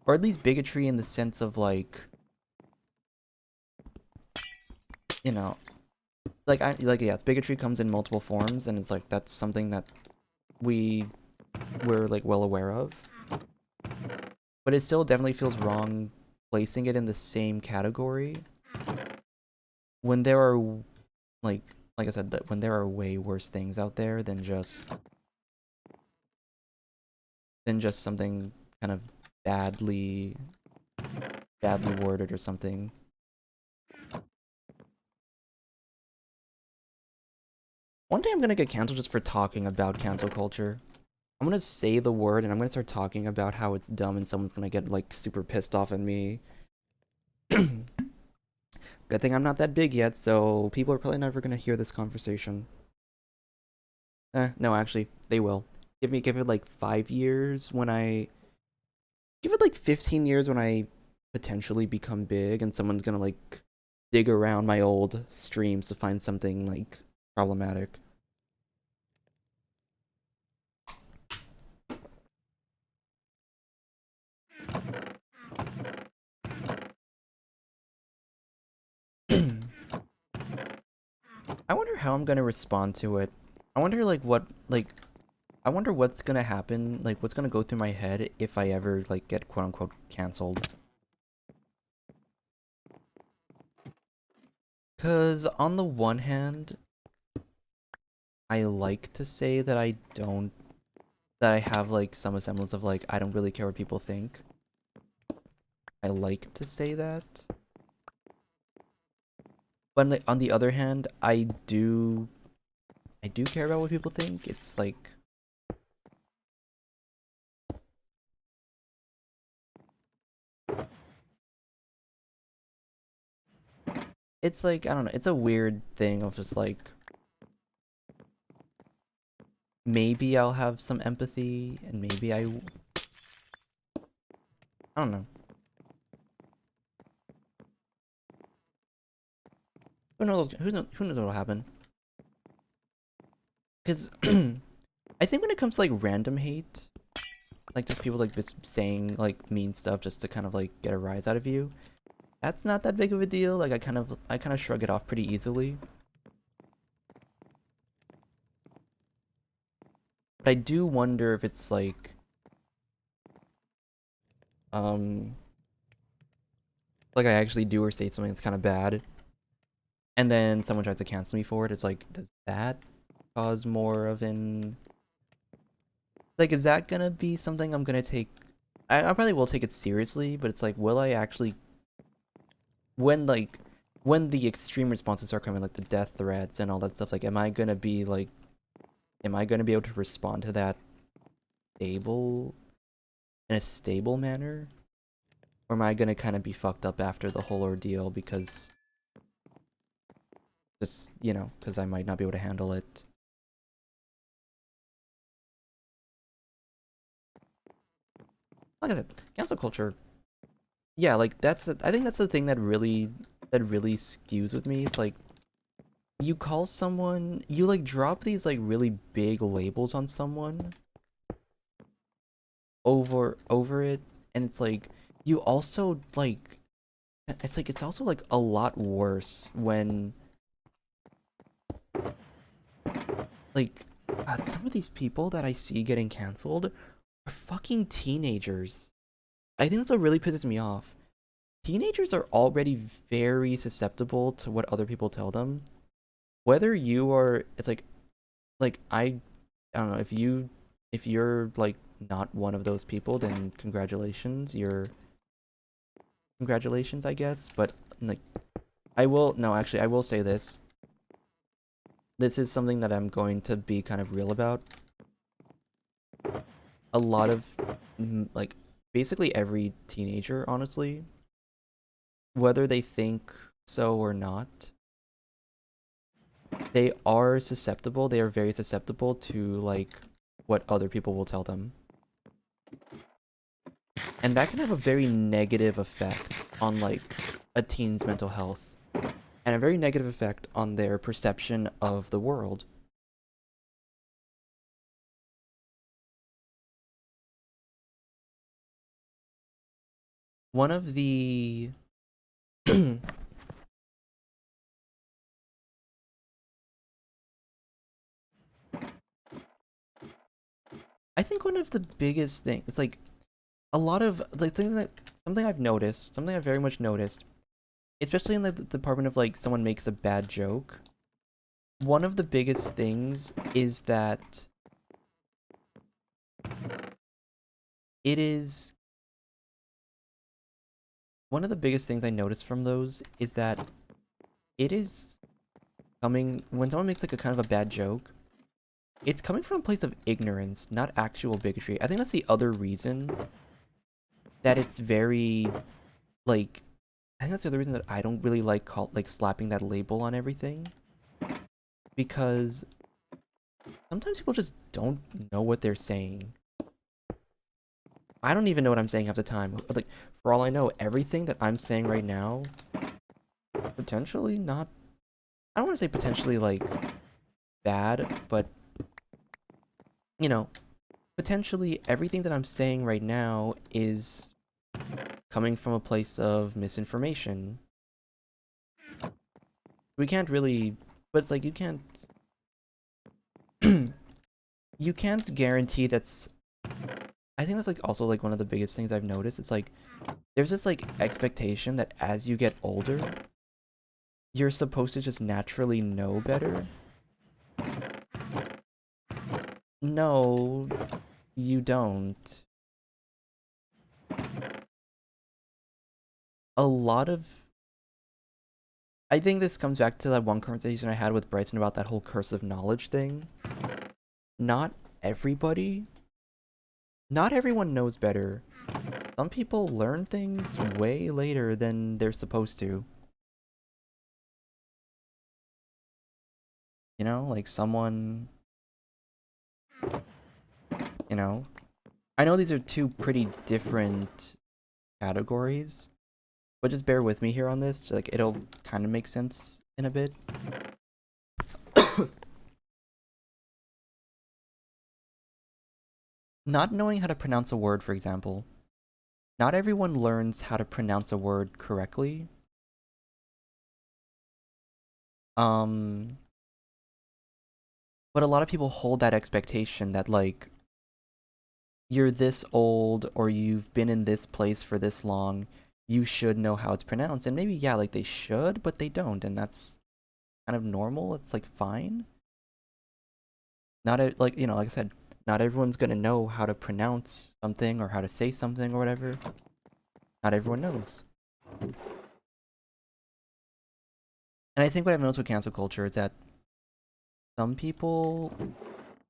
or at least bigotry in the sense of like, you know, yes, bigotry comes in multiple forms, and it's like that's something that we're like well aware of, but it still definitely feels wrong placing it in the same category when there are like like I said, that when there are way worse things out there than just something kind of badly worded or something. One day I'm gonna get canceled just for talking about cancel culture. I'm gonna say the word and I'm gonna start talking about how it's dumb and someone's gonna get like super pissed off at me. Good thing I'm not that big yet, so people are probably never gonna hear this conversation. No, actually, they will. Give it like 5 years when I give it like 15 years when I potentially become big and someone's gonna like dig around my old streams to find something like problematic. I wonder how I'm gonna respond to it. I wonder I wonder what's gonna happen, like what's gonna go through my head if I ever like get quote unquote canceled. Cause on the one hand, I like to say that that I have like some semblance of like I don't really care what people think. I like to say that. But like, on the other hand, I do care about what people think. It's like I don't know, it's a weird thing of just like maybe I'll have some empathy and maybe I don't know. Who knows what'll happen? Cuz I think when it comes to like random hate, like just people like just saying like mean stuff just to kind of like get a rise out of you, that's not that big of a deal. Like I kind of shrug it off pretty easily. But I do wonder if it's um like I actually do or say something that's kind of bad, and then someone tries to cancel me for it. It's like, does that cause more of an like is that gonna be something I'm gonna take? I probably will take it seriously, but it's like, will I actually when like when the extreme responses are coming, like the death threats and all that stuff, like am I gonna be able to respond to that stable in a stable manner? Or am I gonna kind of be fucked up after the whole ordeal because just, you know, because I might not be able to handle it? Like I said, cancel culture, yeah, like I think that's the thing that really skews with me. It's like you call someone, you like drop these like really big labels on someone over it, and it's like you also like it's also like a lot worse when like some of these people that I see getting canceled are fucking teenagers. I think that's what really pisses me off. Teenagers are already very susceptible to what other people tell them. Whether you are, it's like I don't know, if you're like not one of those people, then congratulations, I guess. But like I will no, actually I will say this. This is something that I'm going to be kind of real about. A lot of like basically every teenager, honestly, whether they think so or not, they are susceptible. They are very susceptible to like what other people will tell them. And that can have a very negative effect on like a teen's mental health and a very negative effect on their perception of the world. one of the I think one of the biggest things, it's like a lot of like things that something I've very much noticed, especially in the department of like someone makes a bad joke. One of the biggest things is that it is one of the biggest things I notice from those is that it is coming when someone makes like a kind of a bad joke, it's coming from a place of ignorance, not actual bigotry. I think that's the other reason that it's very like I think that's the other reason that I don't really like slapping that label on everything, because sometimes people just don't know what they're saying. I don't even know what I'm saying half the time. But like, for all I know, everything that I'm saying right now, potentially not. I don't want to say potentially like bad, but you know, potentially everything that I'm saying right now is coming from a place of misinformation. We can't really, but it's like you can't guarantee that's. I think that's like also like one of the biggest things I've noticed. It's like there's this like expectation that as you get older, you're supposed to just naturally know better. No, you don't. A lot of I think this comes back to that one conversation I had with Bryson about that whole curse of knowledge thing. Not everybody, not everyone knows better. Some people learn things way later than they're supposed to. You know, like someone, you know. I know these are two pretty different categories, but just bear with me here on this. Like, it'll kind of make sense in a bit. Not knowing how to pronounce a word, for example. Not everyone learns how to pronounce a word correctly. Um, but a lot of people hold that expectation that, like, you're this old or you've been in this place for this long, you should know how it's pronounced. And maybe, yeah, like they should, but they don't, and that's kind of normal. It's like fine. Not like, you know, like I said, not everyone's gonna know how to pronounce something or how to say something or whatever. Not everyone knows. And I think what I've noticed with cancel culture is that some people,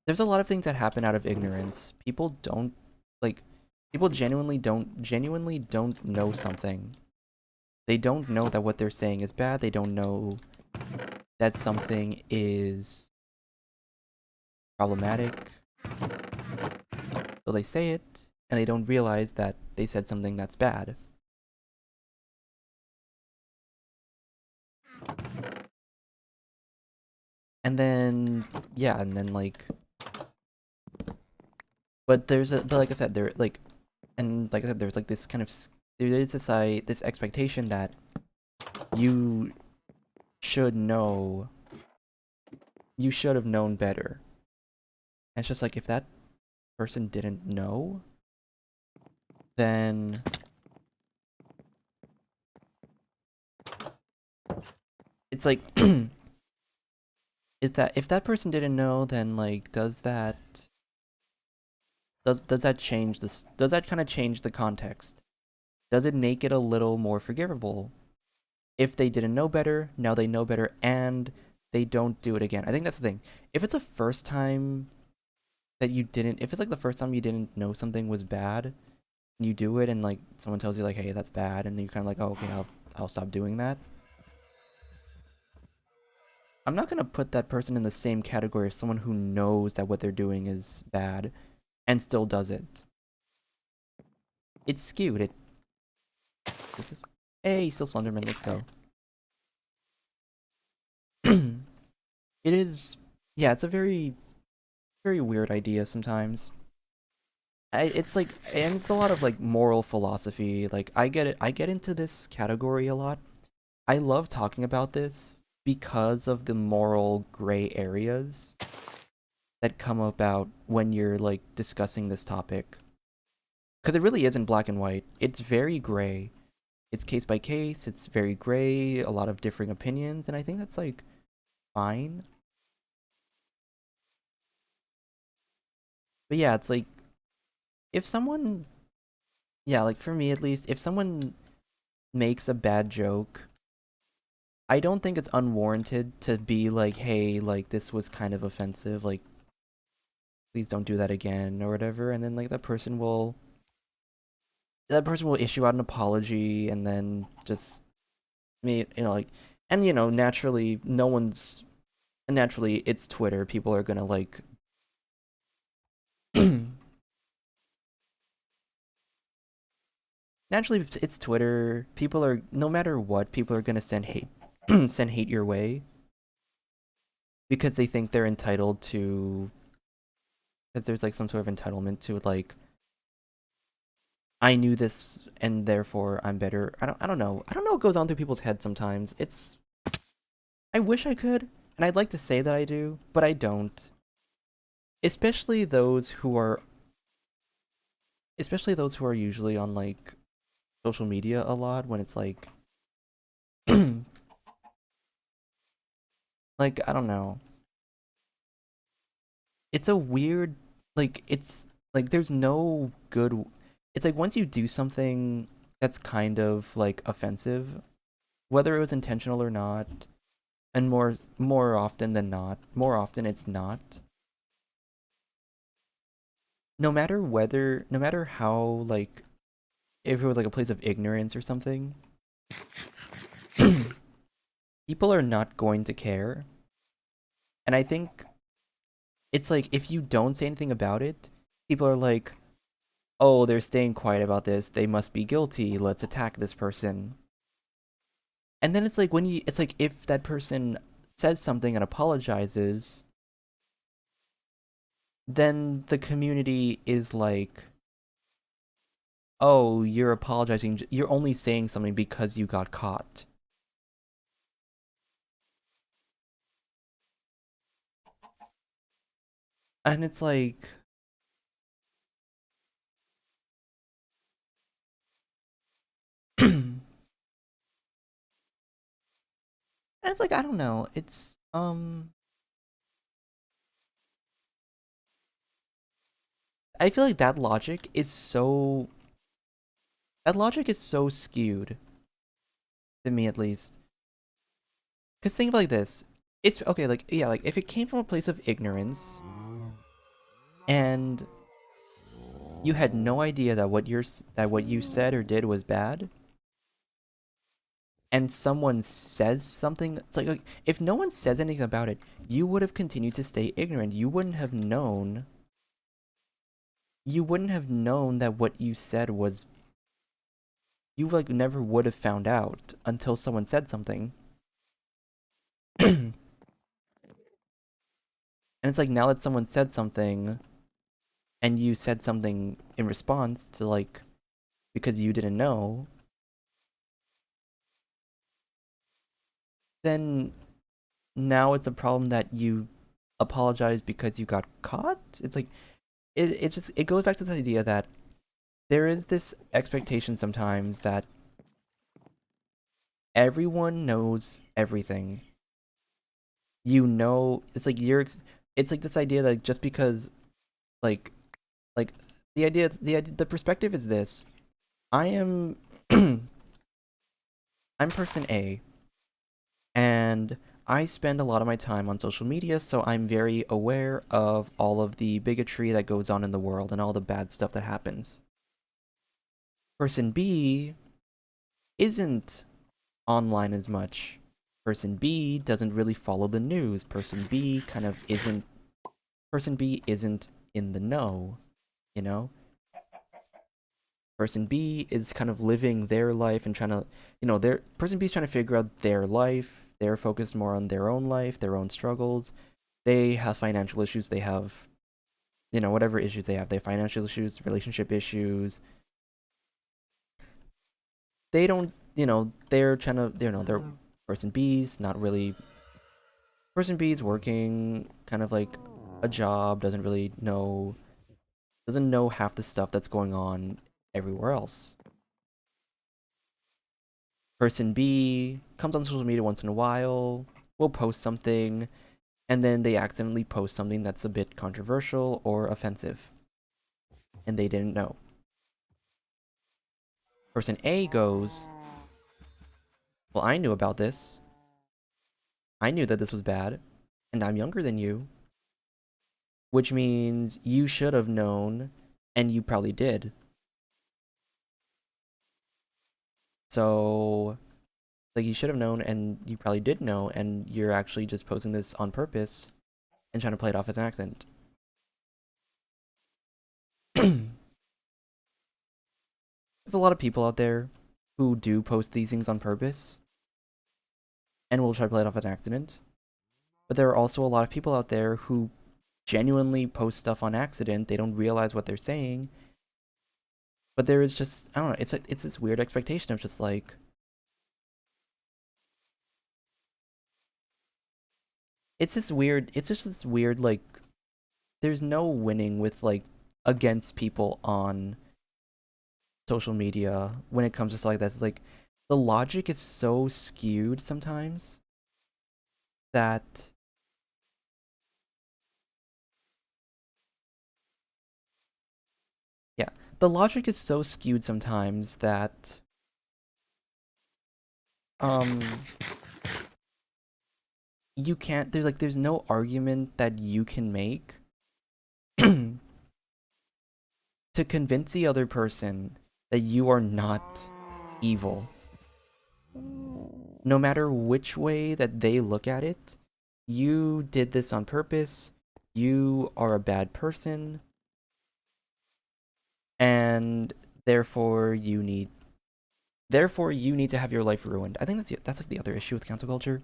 there's a lot of things that happen out of ignorance. People don't like people genuinely don't know something. They don't know that what they're saying is bad. They don't know that something is problematic. So they say it and they don't realize that they said something that's bad. And then yeah, and then like but like I said there like and like I said there's like this kind of there is this expectation that you should know you should have known better. And it's just like if that person didn't know, then it's like if that person didn't know, then like does that change this does that kind of change the context? Does it make it a little more forgivable? If they didn't know better, now they know better and they don't do it again. I think that's the thing. If it's the first time that you didn't if it's like the first time you didn't know something was bad, and you do it and like someone tells you like, hey, that's bad, and then you're kind of like, oh, okay, I'll stop doing that. I'm not gonna put that person in the same category as someone who knows that what they're doing is bad and still does it. It's skewed. This is hey, still Slenderman. Let's go. It is. Yeah, it's a very weird idea sometimes. it's like, and it's a lot of like moral philosophy. Like I get it, I get into this category a lot. I love talking about this because of the moral gray areas that come about when you're like discussing this topic. Because it really isn't black and white. It's very gray. It's case by case. It's very gray. A lot of differing opinions, and I think that's like fine. But yeah, it's like if someone, yeah, like for me at least, if someone makes a bad joke, I don't think it's unwarranted to be like, hey, like this was kind of offensive, like please don't do that again or whatever, and then like that person will issue out an apology and then just me, like, and naturally naturally it's Twitter, people are gonna like naturally it's Twitter, people are, no matter what, people are gonna send hate send hate your way because they think they're entitled to, because there's like some sort of entitlement to like, I knew this and therefore I'm better. I don't know. I don't know what goes on through people's heads sometimes. I wish I could, and I'd like to say that I do, but I don't. Especially those who are especially those who are usually on like social media a lot when it's like like I don't know. It's a weird, like it's like there's no good, it's like once you do something that's kind of like offensive, whether it was intentional or not, and more often than not, more often it's not. No matter how like, if it was like a place of ignorance or something, people are not going to care. And I think it's like if you don't say anything about it, people are like, "Oh, they're staying quiet about this. They must be guilty. Let's attack this person." And then it's like it's like if that person says something and apologizes, then the community is like, "Oh, you're apologizing. You're only saying something because you got caught." And it's like, and it's like I don't know. I feel like that logic is so skewed to me at least. Cause think of it like this. It's okay, like yeah, like if it came from a place of ignorance and you had no idea that what you said or did was bad, and someone says something, it's like if no one says anything about it, you would have continued to stay ignorant. You wouldn't have known that what you said was, you like never would have found out until someone said something. And it's like now that someone said something and you said something in response to like, because you didn't know, then now it's a problem that you apologize because you got caught. It's like it's just, it goes back to the idea that there is this expectation sometimes that everyone knows everything. It's like it's like this idea that just because like like the perspective is this. I am I'm person A, and I spend a lot of my time on social media, so I'm very aware of all of the bigotry that goes on in the world and all the bad stuff that happens. Person B isn't online as much. Person B doesn't really follow the news. Person B isn't in the know, you know? Person B is kind of living their life and trying to, their person B is trying to figure out their life. They're focused more on their own life, their own struggles. They have financial issues. They have, you know, whatever issues they have financial issues, relationship issues. They don't, you know, they're trying to, you know, they're person B's not really person B's working kind of like a job, doesn't know half the stuff that's going on everywhere else. Person B comes on social media once in a while, will post something, and then they accidentally post something that's a bit controversial or offensive, and they didn't know. Person A goes, well, I knew about this. I knew that this was bad, and I'm younger than you, which means you should have known, and you probably did. So, like, you should have known, and you probably did know, and you're actually just posting this on purpose and trying to play it off as an accident. There's a lot of people out there who do post these things on purpose and will try to play it off as an accident. But there are also a lot of people out there who genuinely post stuff on accident. They don't realize what they're saying. But there is just, I don't know, it's this weird expectation of just like, it's just this weird like there's no winning with like against people on social media when it comes to stuff like that. It's like the logic is so skewed sometimes that yeah, the logic is so skewed sometimes that um you can't there's no argument that you can make to convince the other person that you are not evil. No matter which way that they look at it, you did this on purpose, you are a bad person, and therefore you need to have your life ruined. I think that's like the other issue with cancel culture.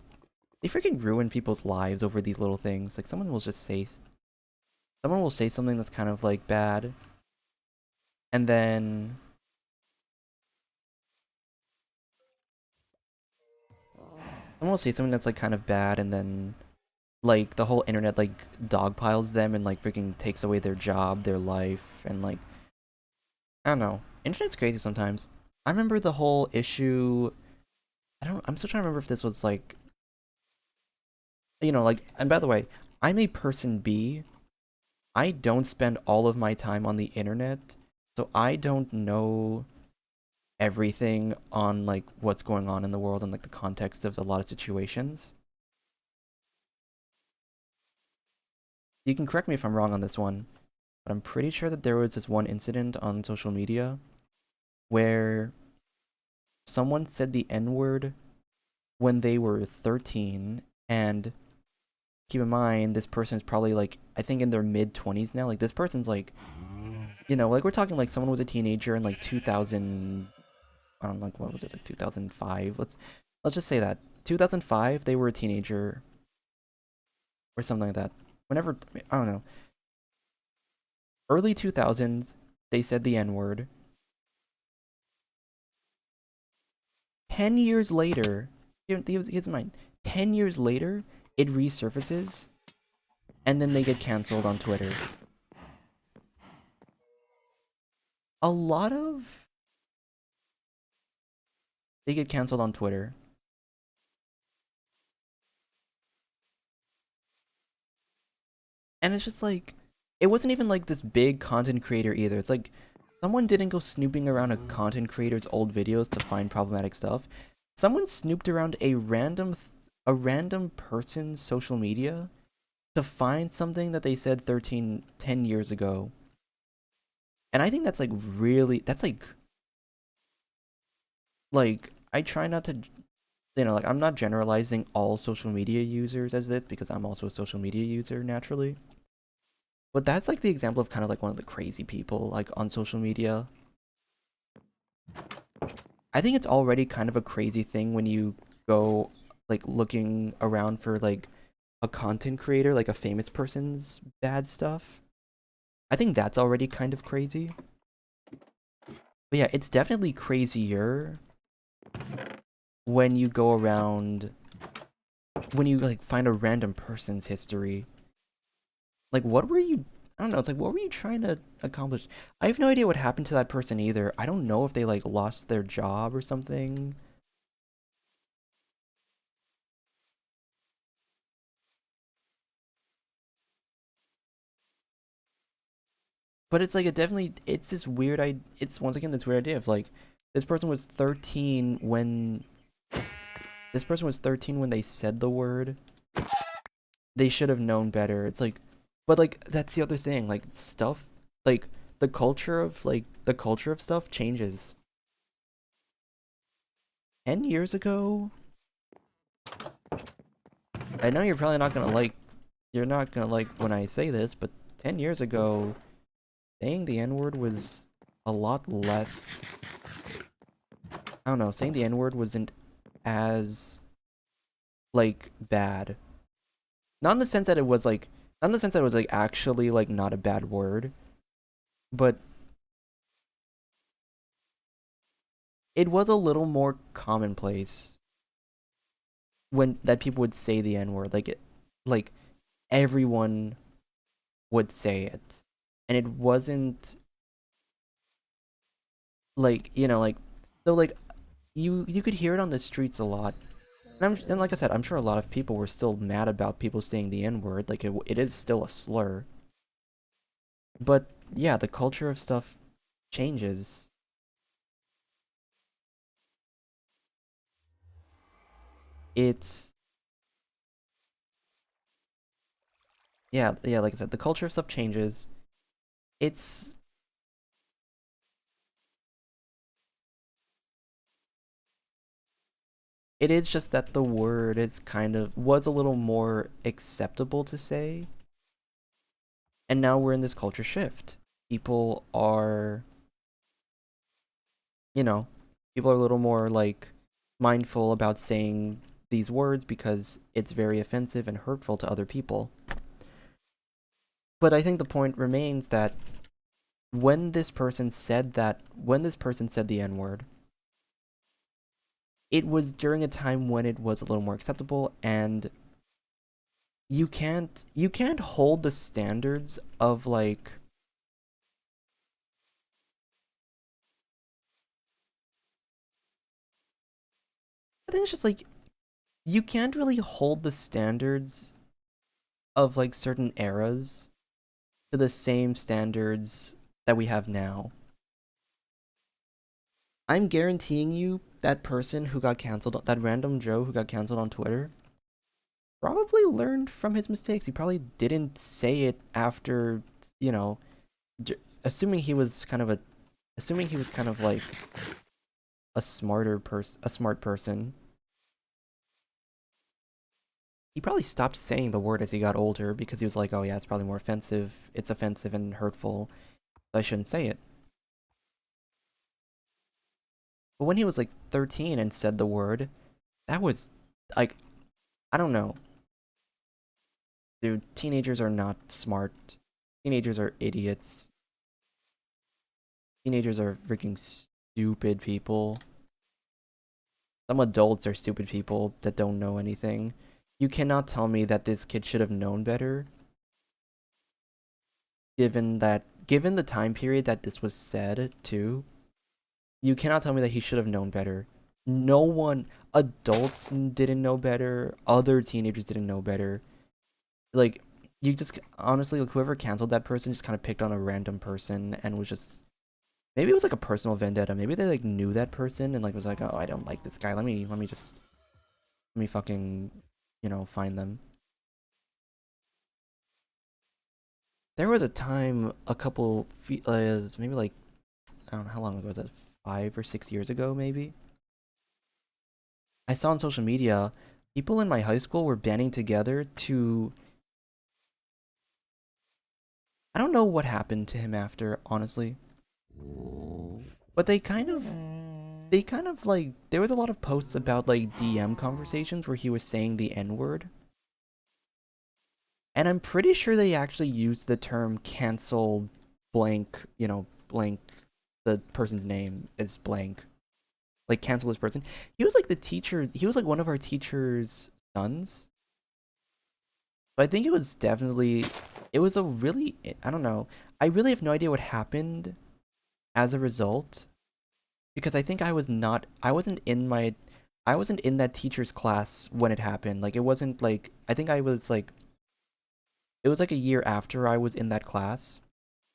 They freaking ruin people's lives over these little things. Like someone will say something that's kind of like bad, and then someone will say something that's like kind of bad, and then like the whole internet like dogpiles them and like freaking takes away their job, their life, and like I don't know. Internet's crazy sometimes. I remember the whole issue. I'm still trying to remember if this was like, you know, like, and by the way, I'm a person B. I don't spend all of my time on the internet, so I don't know everything on like what's going on in the world and like the context of a lot of situations. You can correct me if I'm wrong on this one, but I'm pretty sure that there was this one incident on social media where someone said the N-word when they were 13, and keep in mind this person is probably like I think in their mid 20s now. Like this person's like, you know, like we're talking like someone was a teenager in like 2000, I don't know, like what was it, like 2005. Let's just say that 2005 they were a teenager or something like that. Whenever I don't know, early 2000s they said the N-word. 10 years later, keep in mind, 10 years later it resurfaces and then they get canceled on Twitter. A lot of they get canceled on Twitter. And it's just like it wasn't even like this big content creator either. It's like someone didn't go snooping around a content creator's old videos to find problematic stuff. Someone snooped around a random person's social media to find something that they said 10 years ago. And I think that's like really like I try not to, you know, like I'm not generalizing all social media users as this because I'm also a social media user naturally. But that's like the example of kind of like one of the crazy people like on social media. I think it's already kind of a crazy thing when you go like looking around for like a content creator, like a famous person's bad stuff. I think that's already kind of crazy. But yeah, it's definitely crazier when you go around, when you like find a random person's history. Like, what were you, I don't know, it's like, what were you trying to accomplish? I have no idea what happened to that person either. I don't know if they like lost their job or something. But it's like it definitely, it's this weird, it's once again this weird idea of like, this person was 13 when, this person was 13 when they said the word. They should have known better. It's like, but like that's the other thing. Like stuff, like the culture of stuff changes. 10 years ago, I know you're probably not gonna like, you're not gonna like when I say this, but 10 years ago, saying the N-word was a lot less. I don't know. Saying the N-word wasn't as like bad. Not in the sense that it was like, not in the sense that it was like actually like not a bad word, but it was a little more commonplace when that people would say the N-word. Like it, like everyone would say it. And it wasn't like, like so like you could hear it on the streets a lot. And like I said, I'm sure a lot of people were still mad about people saying the N-word. Like it is still a slur. But yeah, the culture of stuff changes. It's yeah, like I said, the culture of stuff changes. It's it is just that the word is kind of was a little more acceptable to say, and now we're in this culture shift. People are, you know, people are a little more like mindful about saying these words because it's very offensive and hurtful to other people. But I think the point remains that when this person said the N-word, it was during a time when it was a little more acceptable, and you can't hold the standards of like, I think it's just like you can't really hold the standards of like certain eras to the same standards that we have now. I'm guaranteeing you that person who got canceled, that random Joe who got canceled on Twitter, probably learned from his mistakes. He probably didn't say it after, you know, assuming he was kind of a, assuming he was kind of like a smart person. He probably stopped saying the word as he got older because he was like, oh yeah, it's probably more offensive. It's offensive and hurtful. So I shouldn't say it. But when he was like 13 and said the word, that was like, I don't know. Dude, teenagers are not smart. Teenagers are idiots. Teenagers are freaking stupid people. Some adults are stupid people that don't know anything. You cannot tell me that this kid should have known better, given the time period that this was said too. You cannot tell me that he should have known better. No one, adults didn't know better, other teenagers didn't know better. Like, you just, honestly, like, whoever canceled that person just kind of picked on a random person and was just, maybe it was like a personal vendetta. Maybe they like knew that person and like was like, oh, I don't like this guy. Let me fucking, find them. There was a time a couple, maybe like, I don't know, how long ago was it? 5 or 6 years ago, maybe? I saw on social media people in my high school were banding together to. I don't know what happened to him after, honestly. But they kind of like, there was a lot of posts about like DM conversations where he was saying the N-word. And I'm pretty sure they actually used the term cancel blank, blank, the person's name is blank. Like cancel this person. He was like the teacher. He was like one of our teacher's sons. So I think it was definitely. It was a really. I don't know. I really have no idea what happened as a result because I think I was not. I wasn't in my. I wasn't in that teacher's class when it happened. Like it wasn't like. I think I was like. It was like a year after I was in that class.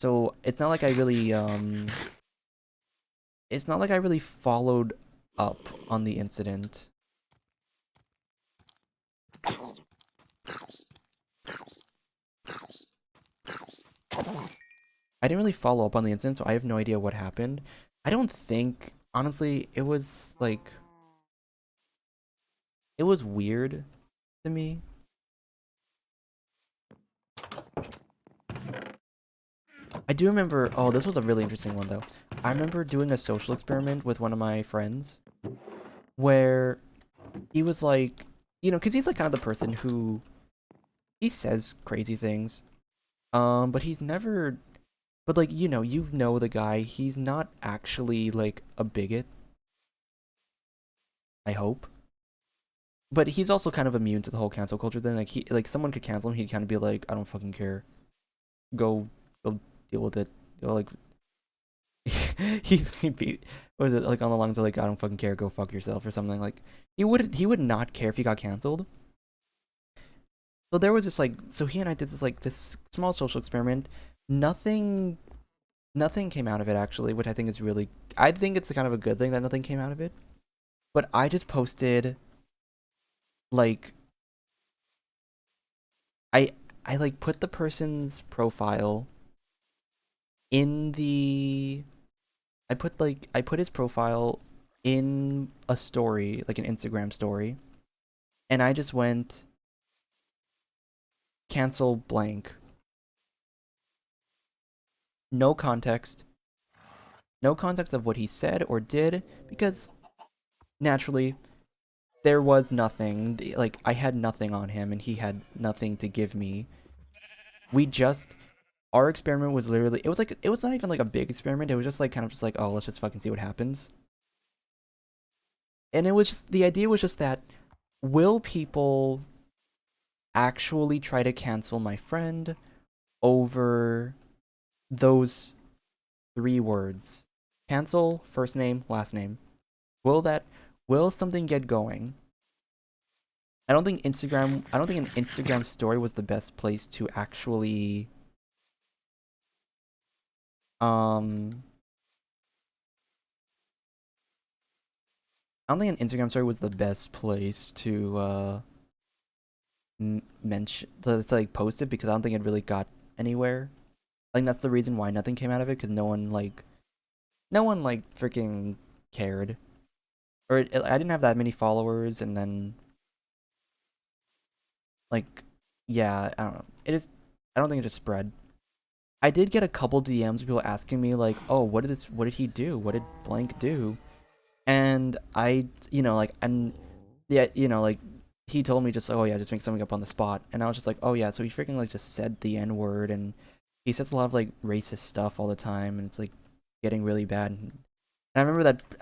So it's not like I really. It's not like I really followed up on the incident. I didn't really follow up on the incident, so I have no idea what happened. I don't think, honestly, it was like, it was weird to me. I do remember, oh, this was a really interesting one though. I remember doing a social experiment with one of my friends where he was like, because he's like kind of the person who, he says crazy things, but he's never, but like, you know the guy, he's not actually like a bigot, I hope. But he's also kind of immune to the whole cancel culture thing. Like someone could cancel him, he'd kind of be like, I don't fucking care. Go, go deal with it. Like he'd be, what is it, like on the lines of like, I don't fucking care, go fuck yourself or something. Like he would not care if he got canceled. So there was this like, so he and I did this small social experiment. Nothing, nothing came out of it actually, which I think is really, I think it's kind of a good thing that nothing came out of it. But I just posted like I I like put the person's profile in the I put his profile in a story, like an Instagram story, and I just went cancel blank. No context. No context of what he said or did because naturally there was nothing. Like I had nothing on him and he had nothing to give me. We just our experiment was literally it was not even like a big experiment. It was just like kind of just like, oh, let's just fucking see what happens. And it was just the idea was just that will people actually try to cancel my friend over those three words? Cancel, first name, last name. Will that will something get going? I don't think an Instagram story was the best place to actually um I don't think an Instagram story was the best place to mention to like post it because I don't think it really got anywhere. I think that's the reason why nothing came out of it because no one like freaking cared. Or I didn't have that many followers, and then like yeah, I don't know. I don't think it just spread. I did get a couple DMs of people asking me like, "Oh, what did he do? What did blank do?" And and yeah, like he told me just, "Oh yeah, just make something up on the spot." And I was just like, "Oh yeah, so he freaking like just said the N word and he says a lot of like racist stuff all the time and it's like getting really bad." And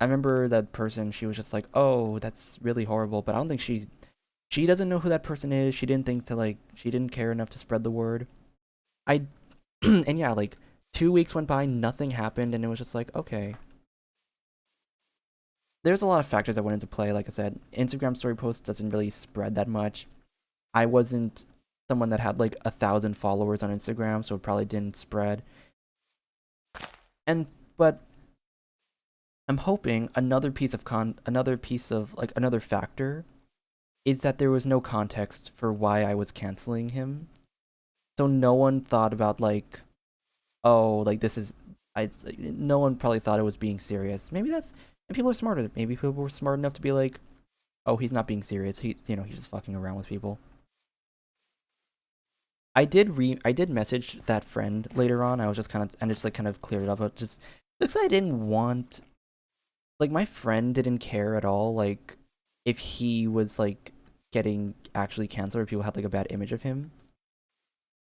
I remember that person, she was just like, "Oh, that's really horrible," but I don't think she doesn't know who that person is. She didn't think to like she didn't care enough to spread the word. I and yeah, like 2 weeks went by, nothing happened, and it was just like, okay. There's a lot of factors that went into play. Like I said, Instagram story posts doesn't really spread that much. I wasn't someone that had like 1,000 followers on Instagram, so it probably didn't spread. And but I'm hoping another factor is that there was no context for why I was canceling him. So no one thought about like, oh, like this is I no one probably thought it was being serious. Maybe that's and people are smarter. Maybe people were smart enough to be like, oh, he's not being serious. He's just fucking around with people. I did message that friend later on. I was just kind of and just like kind of cleared it up. But just looks like I didn't want like my friend didn't care at all like if he was like getting actually canceled or people had like a bad image of him.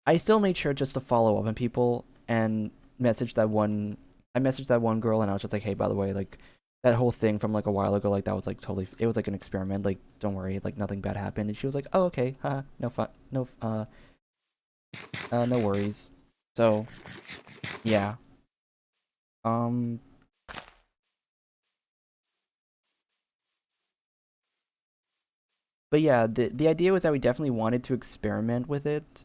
I still made sure just to follow up on people and messaged that one. I messaged that one girl, and I was just like, hey, by the way, like that whole thing from like a while ago, like that was like totally. It was like an experiment. Like, don't worry, like nothing bad happened. And she was like, oh, okay, no fun, no worries. So, yeah. Um, but yeah, the idea was that we definitely wanted to experiment with it.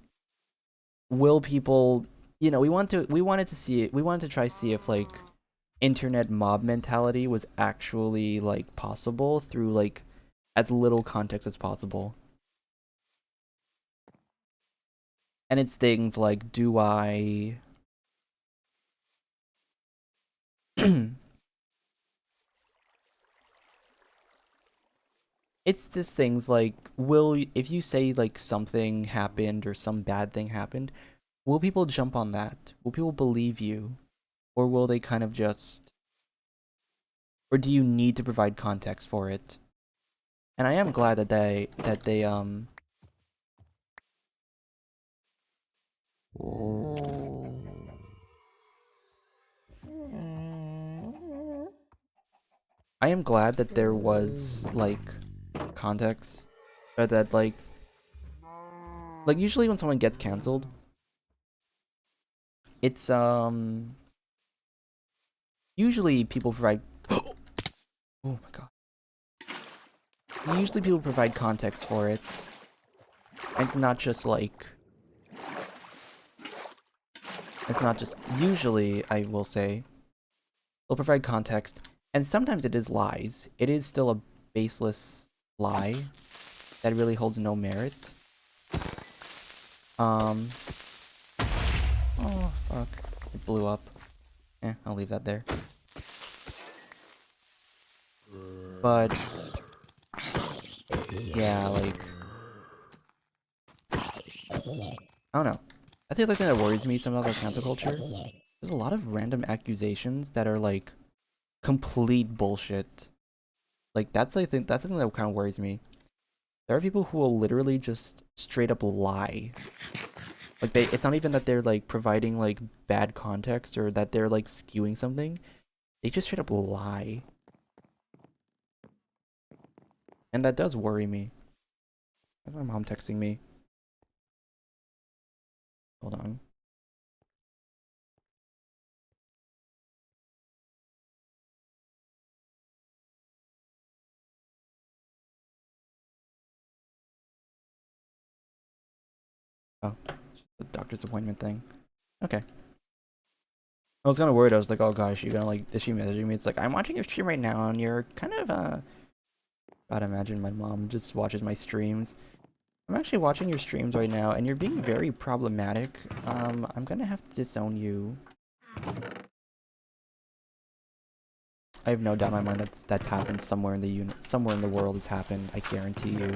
Will people, we wanted to try see if like internet mob mentality was actually like possible through like as little context as possible. And it's things like, do I it's this things like, if you say like something happened or some bad thing happened, will people jump on that? Will people believe you? Or will they kind of just, or do you need to provide context for it? And I am glad that they I am glad that there was like context, or that like usually when someone gets canceled, it's usually people provide oh my god. Usually people provide context for it. And it's not just usually, I will say, they'll provide context, and sometimes it is lies. It is still a baseless lie that really holds no merit. Um oh fuck. It blew up. I'll leave that there. But yeah, like I don't know. I think the thing that worries me some about cancel culture, there's a lot of random accusations that are like complete bullshit. Like that's something that kind of worries me. There are people who will literally just straight up lie. Like it's not even that they're like providing like bad context or that they're like skewing something. They just straight up lie. And that does worry me. My mom texting me. Hold on. Oh, the doctor's appointment thing. Okay. I was kind of worried. I was like, oh gosh, you're gonna like, is she messaging me? It's like, I'm watching your stream right now, and you're kind of God, imagine my mom just watches my streams. I'm actually watching your streams right now, and you're being very problematic. I'm gonna have to disown you. I have no doubt in my mind that's happened somewhere in the somewhere in the world. It's happened. I guarantee you.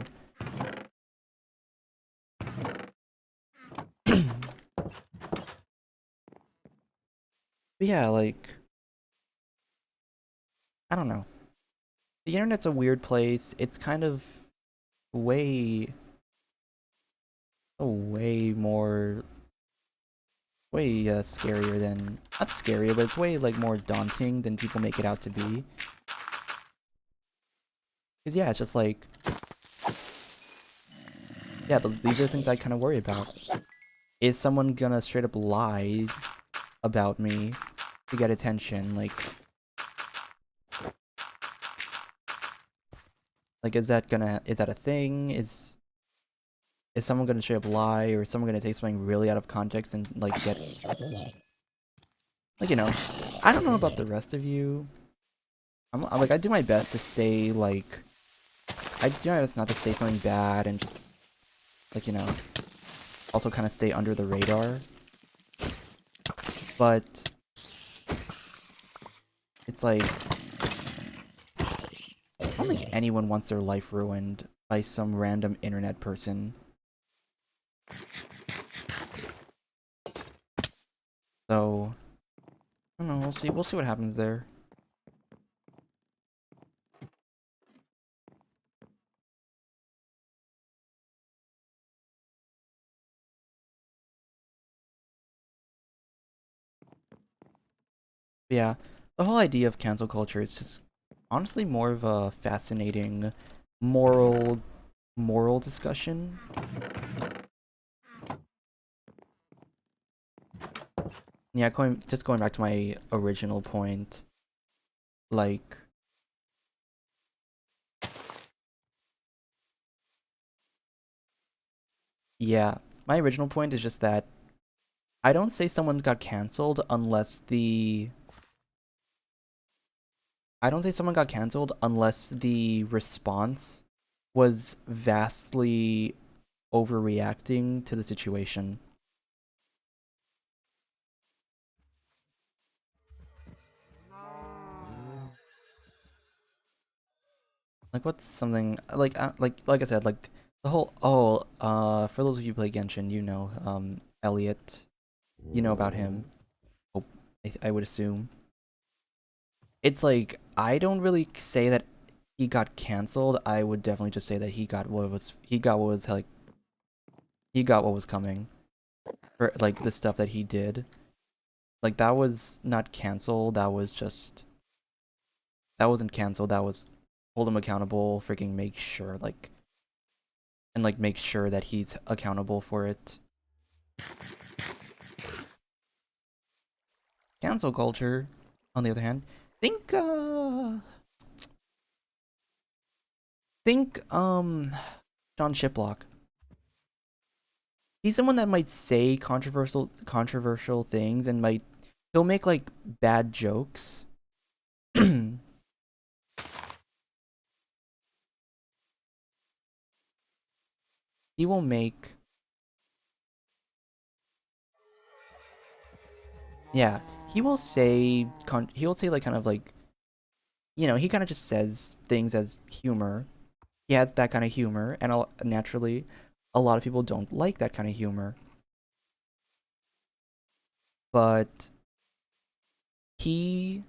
But yeah, like I don't know. The internet's a weird place. It's kind of way, way more, way scarier than not scarier, but it's way like more daunting than people make it out to be. Because yeah, it's just like yeah, these are things I kind of worry about. Is someone gonna straight up lie about me to get attention? Like is that a thing? Is someone gonna straight up lie, or is someone gonna take something really out of context and like get like I don't know about the rest of you. I'm like I do my best to stay like I do my best not to say something bad and just like also kind of stay under the radar. But it's like I don't think anyone wants their life ruined by some random internet person. So I don't know. We'll see what happens there. Yeah, the whole idea of cancel culture is just honestly more of a fascinating moral moral discussion. Yeah, going back to my original point, like yeah, my original point is just that I don't say someone got canceled unless the I don't say someone got canceled unless the response was vastly overreacting to the situation. Like what's something like I said, like the whole for those of you who play Genshin, you know, Elliot, you know about him. Oh, I would assume. It's like I don't really say that he got canceled. I would definitely just say that he got what was coming for like the stuff that he did. Like that was not canceled. That wasn't canceled. That was hold him accountable. Freaking make sure make sure that he's accountable for it. Cancel culture, on the other hand, think think John Shiplock. He's someone that might say controversial things and he'll make like bad jokes. He will make yeah, he will say like kind of like he kind of just says things as humor. He has that kind of humor and naturally a lot of people don't like that kind of humor. But he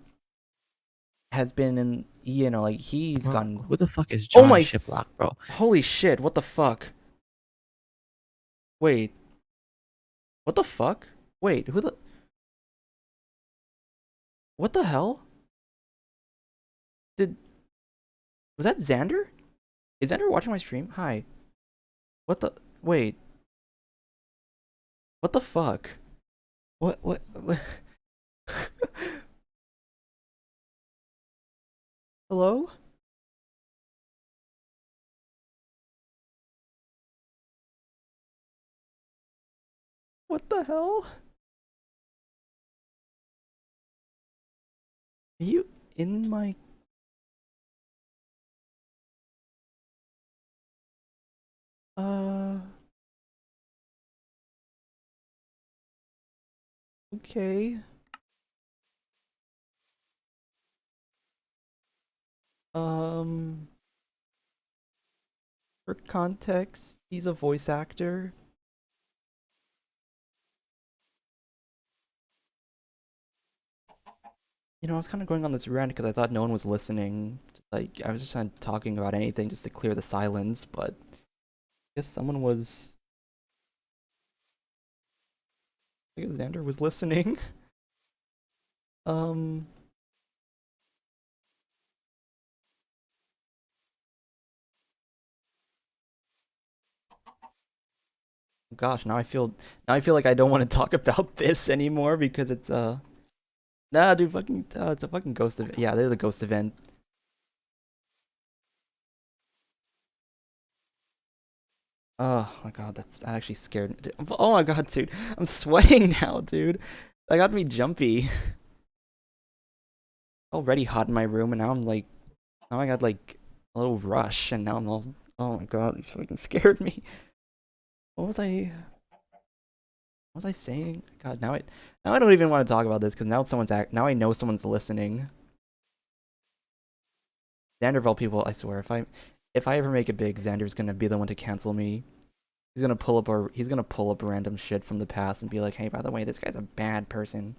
has been in like he's Bro, gotten who the fuck is oh John my Shiplock, bro? holy shit, what the fuck? Wait, what the fuck? Wait, what the hell? Did was that Xander? Is Xander watching my stream? Hi. What the wait, what the fuck? What? Hello? What the hell? Are you in my uh okay. Um for context, he's a voice actor. I was kind of going on this rant because I thought no one was listening. Like, I was just kind of talking about anything just to clear the silence, but I guess someone was. I guess Xander was listening. Um, gosh, now I feel like I don't want to talk about this anymore because it's nah, dude, fucking, it's a fucking ghost event. Yeah, there's a ghost event. Oh my god, that actually scared me. Oh my god, dude, I'm sweating now, dude. That got me jumpy. Already hot in my room, and now I'm like, now I got like a little rush, and now I'm all, oh my god, you fucking scared me. What was I, what was I saying? God, now I don't even want to talk about this because now I know someone's listening. Xander of all people, I swear, if I ever make it big, Xander's gonna be the one to cancel me. He's gonna pull up random shit from the past and be like, hey, by the way, this guy's a bad person.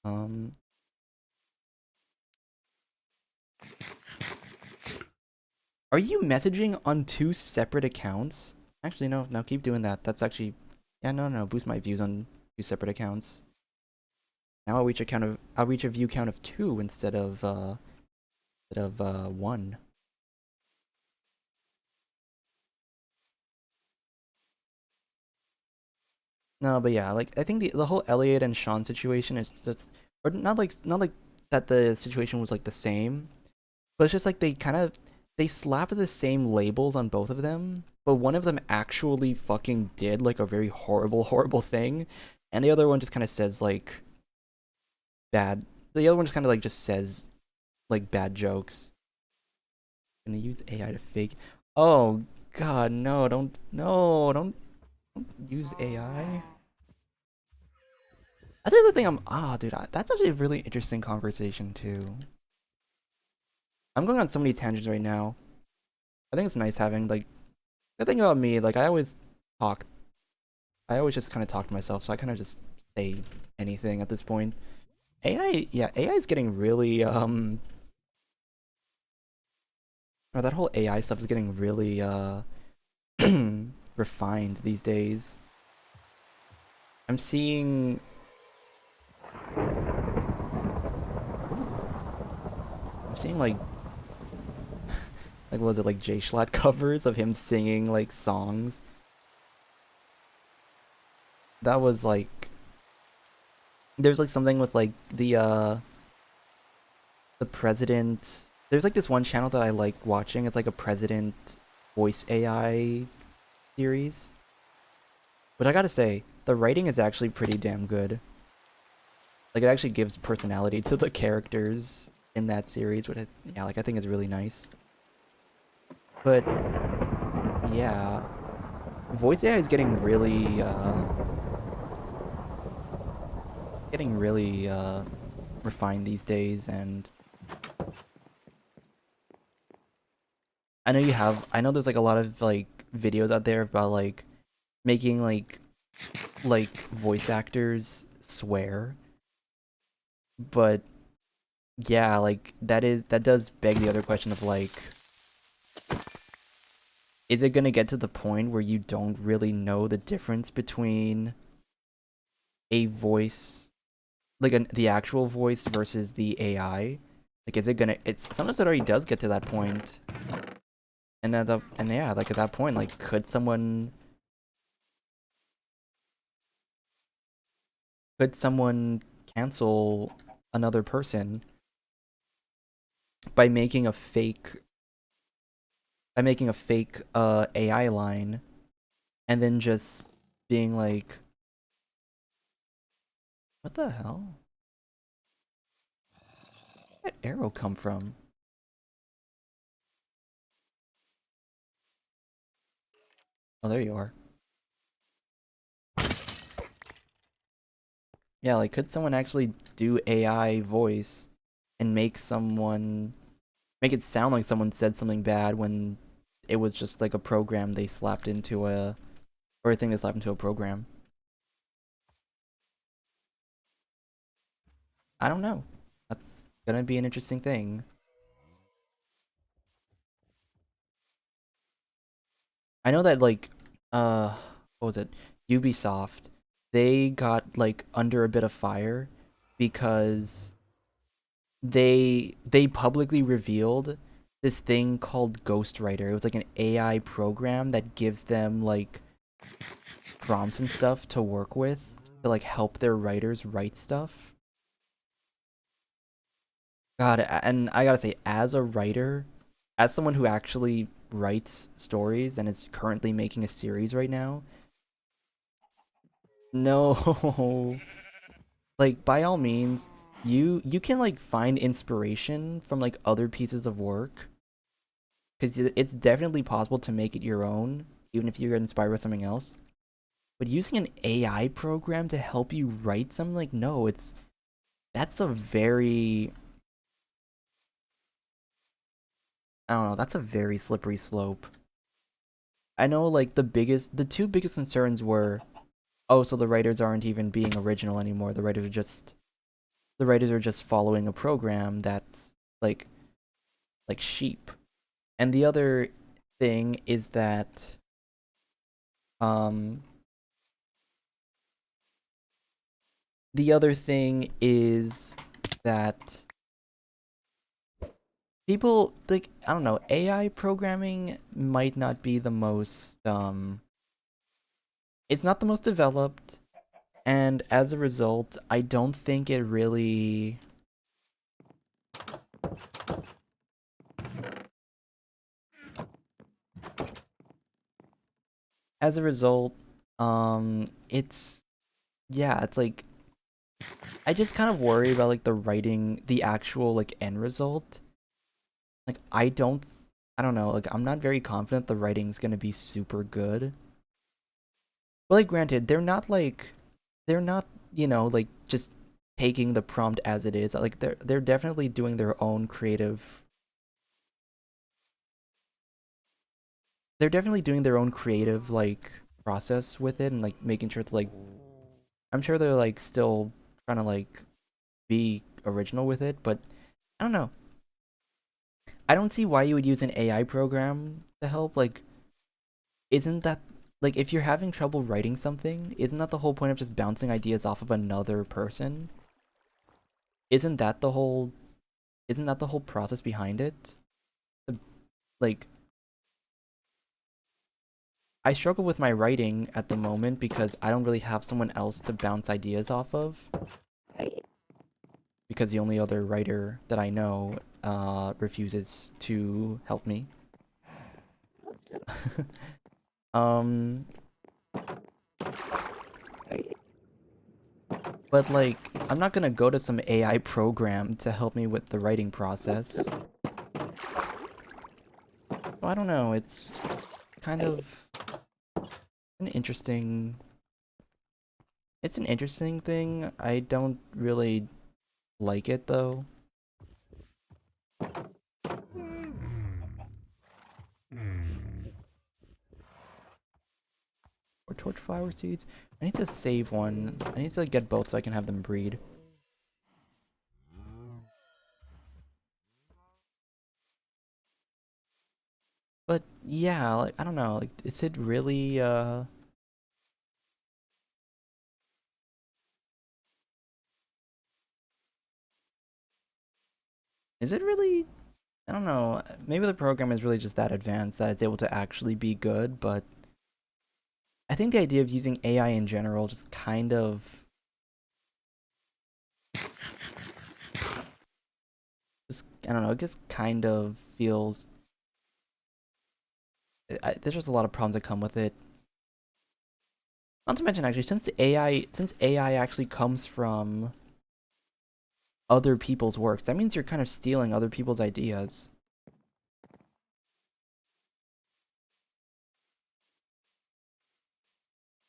Um, are you messaging on two separate accounts? Actually, no, keep doing that. That's actually Yeah, no, boost my views on two separate accounts. Now I'll reach a view count of 2 instead of 1. No, but yeah, like I think the whole Elliot and Sean situation is just, or not like that the situation was like the same, but it's just like they slap the same labels on both of them, but one of them actually fucking did like a very horrible thing, and the other one just kind of says like bad. The other one just kind of like just says like bad jokes. Gonna use AI to fake. Oh God, no! Don't use AI. That's the other thing dude, that's actually a really interesting conversation too. I'm going on so many tangents right now. I think it's nice having like the thing about me, like talk, I always just kind of talk to myself, so I kind of just say anything at this point. AI, yeah, AI is getting really or that whole AI stuff is getting really refined these days. I'm seeing, I'm seeing like what was it, like J Schlatt covers of him singing like songs. That was like there's like something with like the president. There's like this one channel that I like watching. It's like a president voice AI series. But I gotta say, the writing is actually pretty damn good. Like it actually gives personality to the characters in that series, which yeah, like I think is really nice. But yeah, voice AI is getting really refined these days, and I know there's like a lot of like videos out there about like making like voice actors swear, but yeah, like that does beg the other question of like, is it gonna get to the point where you don't really know the difference between a voice, like the actual voice versus the AI? Like, is it gonna? It's sometimes it already does get to that point, and yeah, like at that point, like could someone cancel another person by making a fake AI line and then just being like, what the hell? Where'd that arrow come from? Oh, there you are. Yeah, like could someone actually do AI voice and make it sound like someone said something bad when it was just like a program they slapped into a or a thing they slapped into a program? I don't know. That's gonna be an interesting thing. I know that like what was it? Ubisoft, they got like under a bit of fire because they publicly revealed this thing called Ghostwriter. It was like an AI program that gives them like prompts and stuff to work with to like help their writers write stuff. God, and I gotta say, as a writer, as someone who actually writes stories and is currently making a series right now, no, like by all means, you can like find inspiration from like other pieces of work because it's definitely possible to make it your own, even if you get inspired by something else. But using an AI program to help you write something, like, no, that's a very, I don't know, that's a very slippery slope. I know, like, the two biggest concerns were, oh, so the writers aren't even being original anymore. The writers are just following a program that's like sheep. And the other thing is that, um, the other thing is that people like I don't know, AI programming might not be the most it's not the most developed, and as a result, I don't think it really as a result, it's yeah, it's like I just kind of worry about like the writing, the actual like end result. Like I don't know, like I'm not very confident the writing's gonna be super good. But like granted, they're not, you know, like just taking the prompt as it is. Like they're definitely doing their own creative they're definitely doing their own creative like process with it and like making sure to like I'm sure they're like still trying to like be original with it, but I don't know. I don't see why you would use an AI program to help. Like, isn't that like if you're having trouble writing something, isn't that the whole point of just bouncing ideas off of another person? Isn't that the whole isn't that the whole process behind it? Like, I struggle with my writing at the moment because I don't really have someone else to bounce ideas off of. Because the only other writer that I know refuses to help me. um, but like, I'm not gonna go to some AI program to help me with the writing process. So I don't know. It's kind of an interesting. It's an interesting thing. I don't really like it though. Or torch flower seeds. I need to save one. I need to like, get both so I can have them breed. But yeah, like I don't know. Like, is it really? Is it really? I don't know. Maybe the program is really just that advanced that it's able to actually be good. But I think the idea of using AI in general just kind of just I don't know. It just kind of feels. There's just a lot of problems that come with it. Not to mention, actually, since AI actually comes from other people's works, that means you're kind of stealing other people's ideas.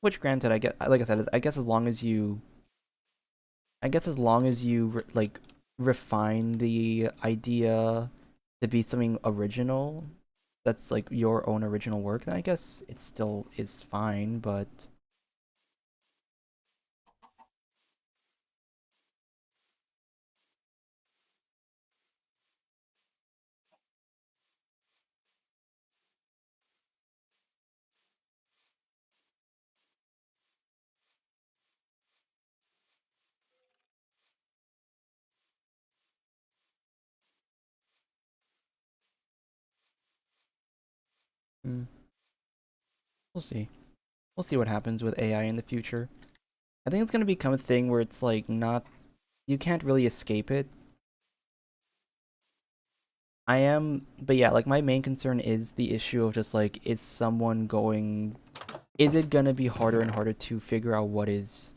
Which, granted, I get, like I said, I guess as long as you, I guess as long as you like refine the idea to be something original, that's like your own original work, then I guess it still is fine. But mm, we'll see. We'll see what happens with AI in the future. I think it's gonna become a thing where it's like not, you can't really escape it. But yeah, like my main concern is the issue of just like, is it gonna be harder and harder to figure out what is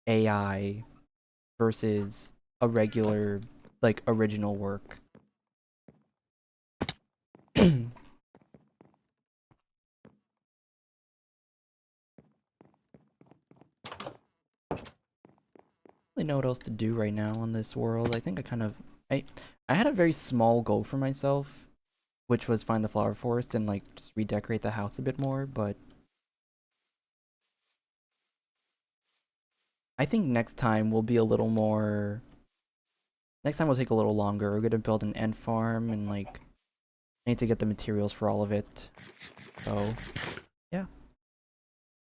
AI versus a regular, like, original work? I don't really know what else to do right now in this world. I think I, I had a very small goal for myself, which was find the flower forest and like just redecorate the house a bit more, but I think next time will be a little more. Next time will take a little longer. We're gonna build an ant farm and like I need to get the materials for all of it. So yeah,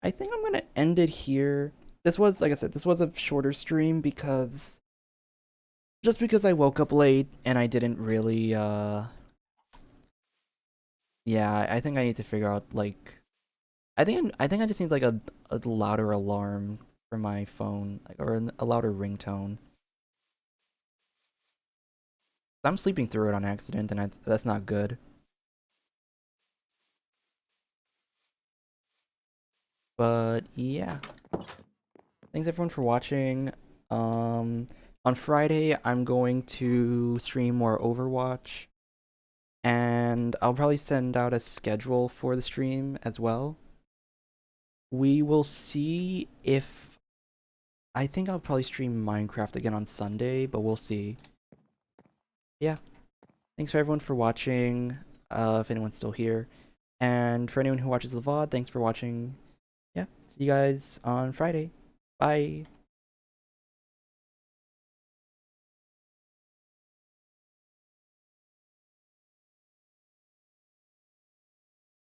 I think I'm gonna end it here. this was, like I said, this was a shorter stream because just because I woke up late and I didn't really yeah, I think I need to figure out like I think I just need like a louder alarm for my phone, like, or a louder ringtone. I'm sleeping through it on accident, and that's not good. But yeah, thanks everyone for watching. Um, on Friday, I'm going to stream more Overwatch, and I'll probably send out a schedule for the stream as well. We will see if I think I'll probably stream Minecraft again on Sunday, but we'll see. Yeah, thanks for everyone for watching. If anyone's still here, and for anyone who watches the VOD, thanks for watching. Yeah, see you guys on Friday. Bye.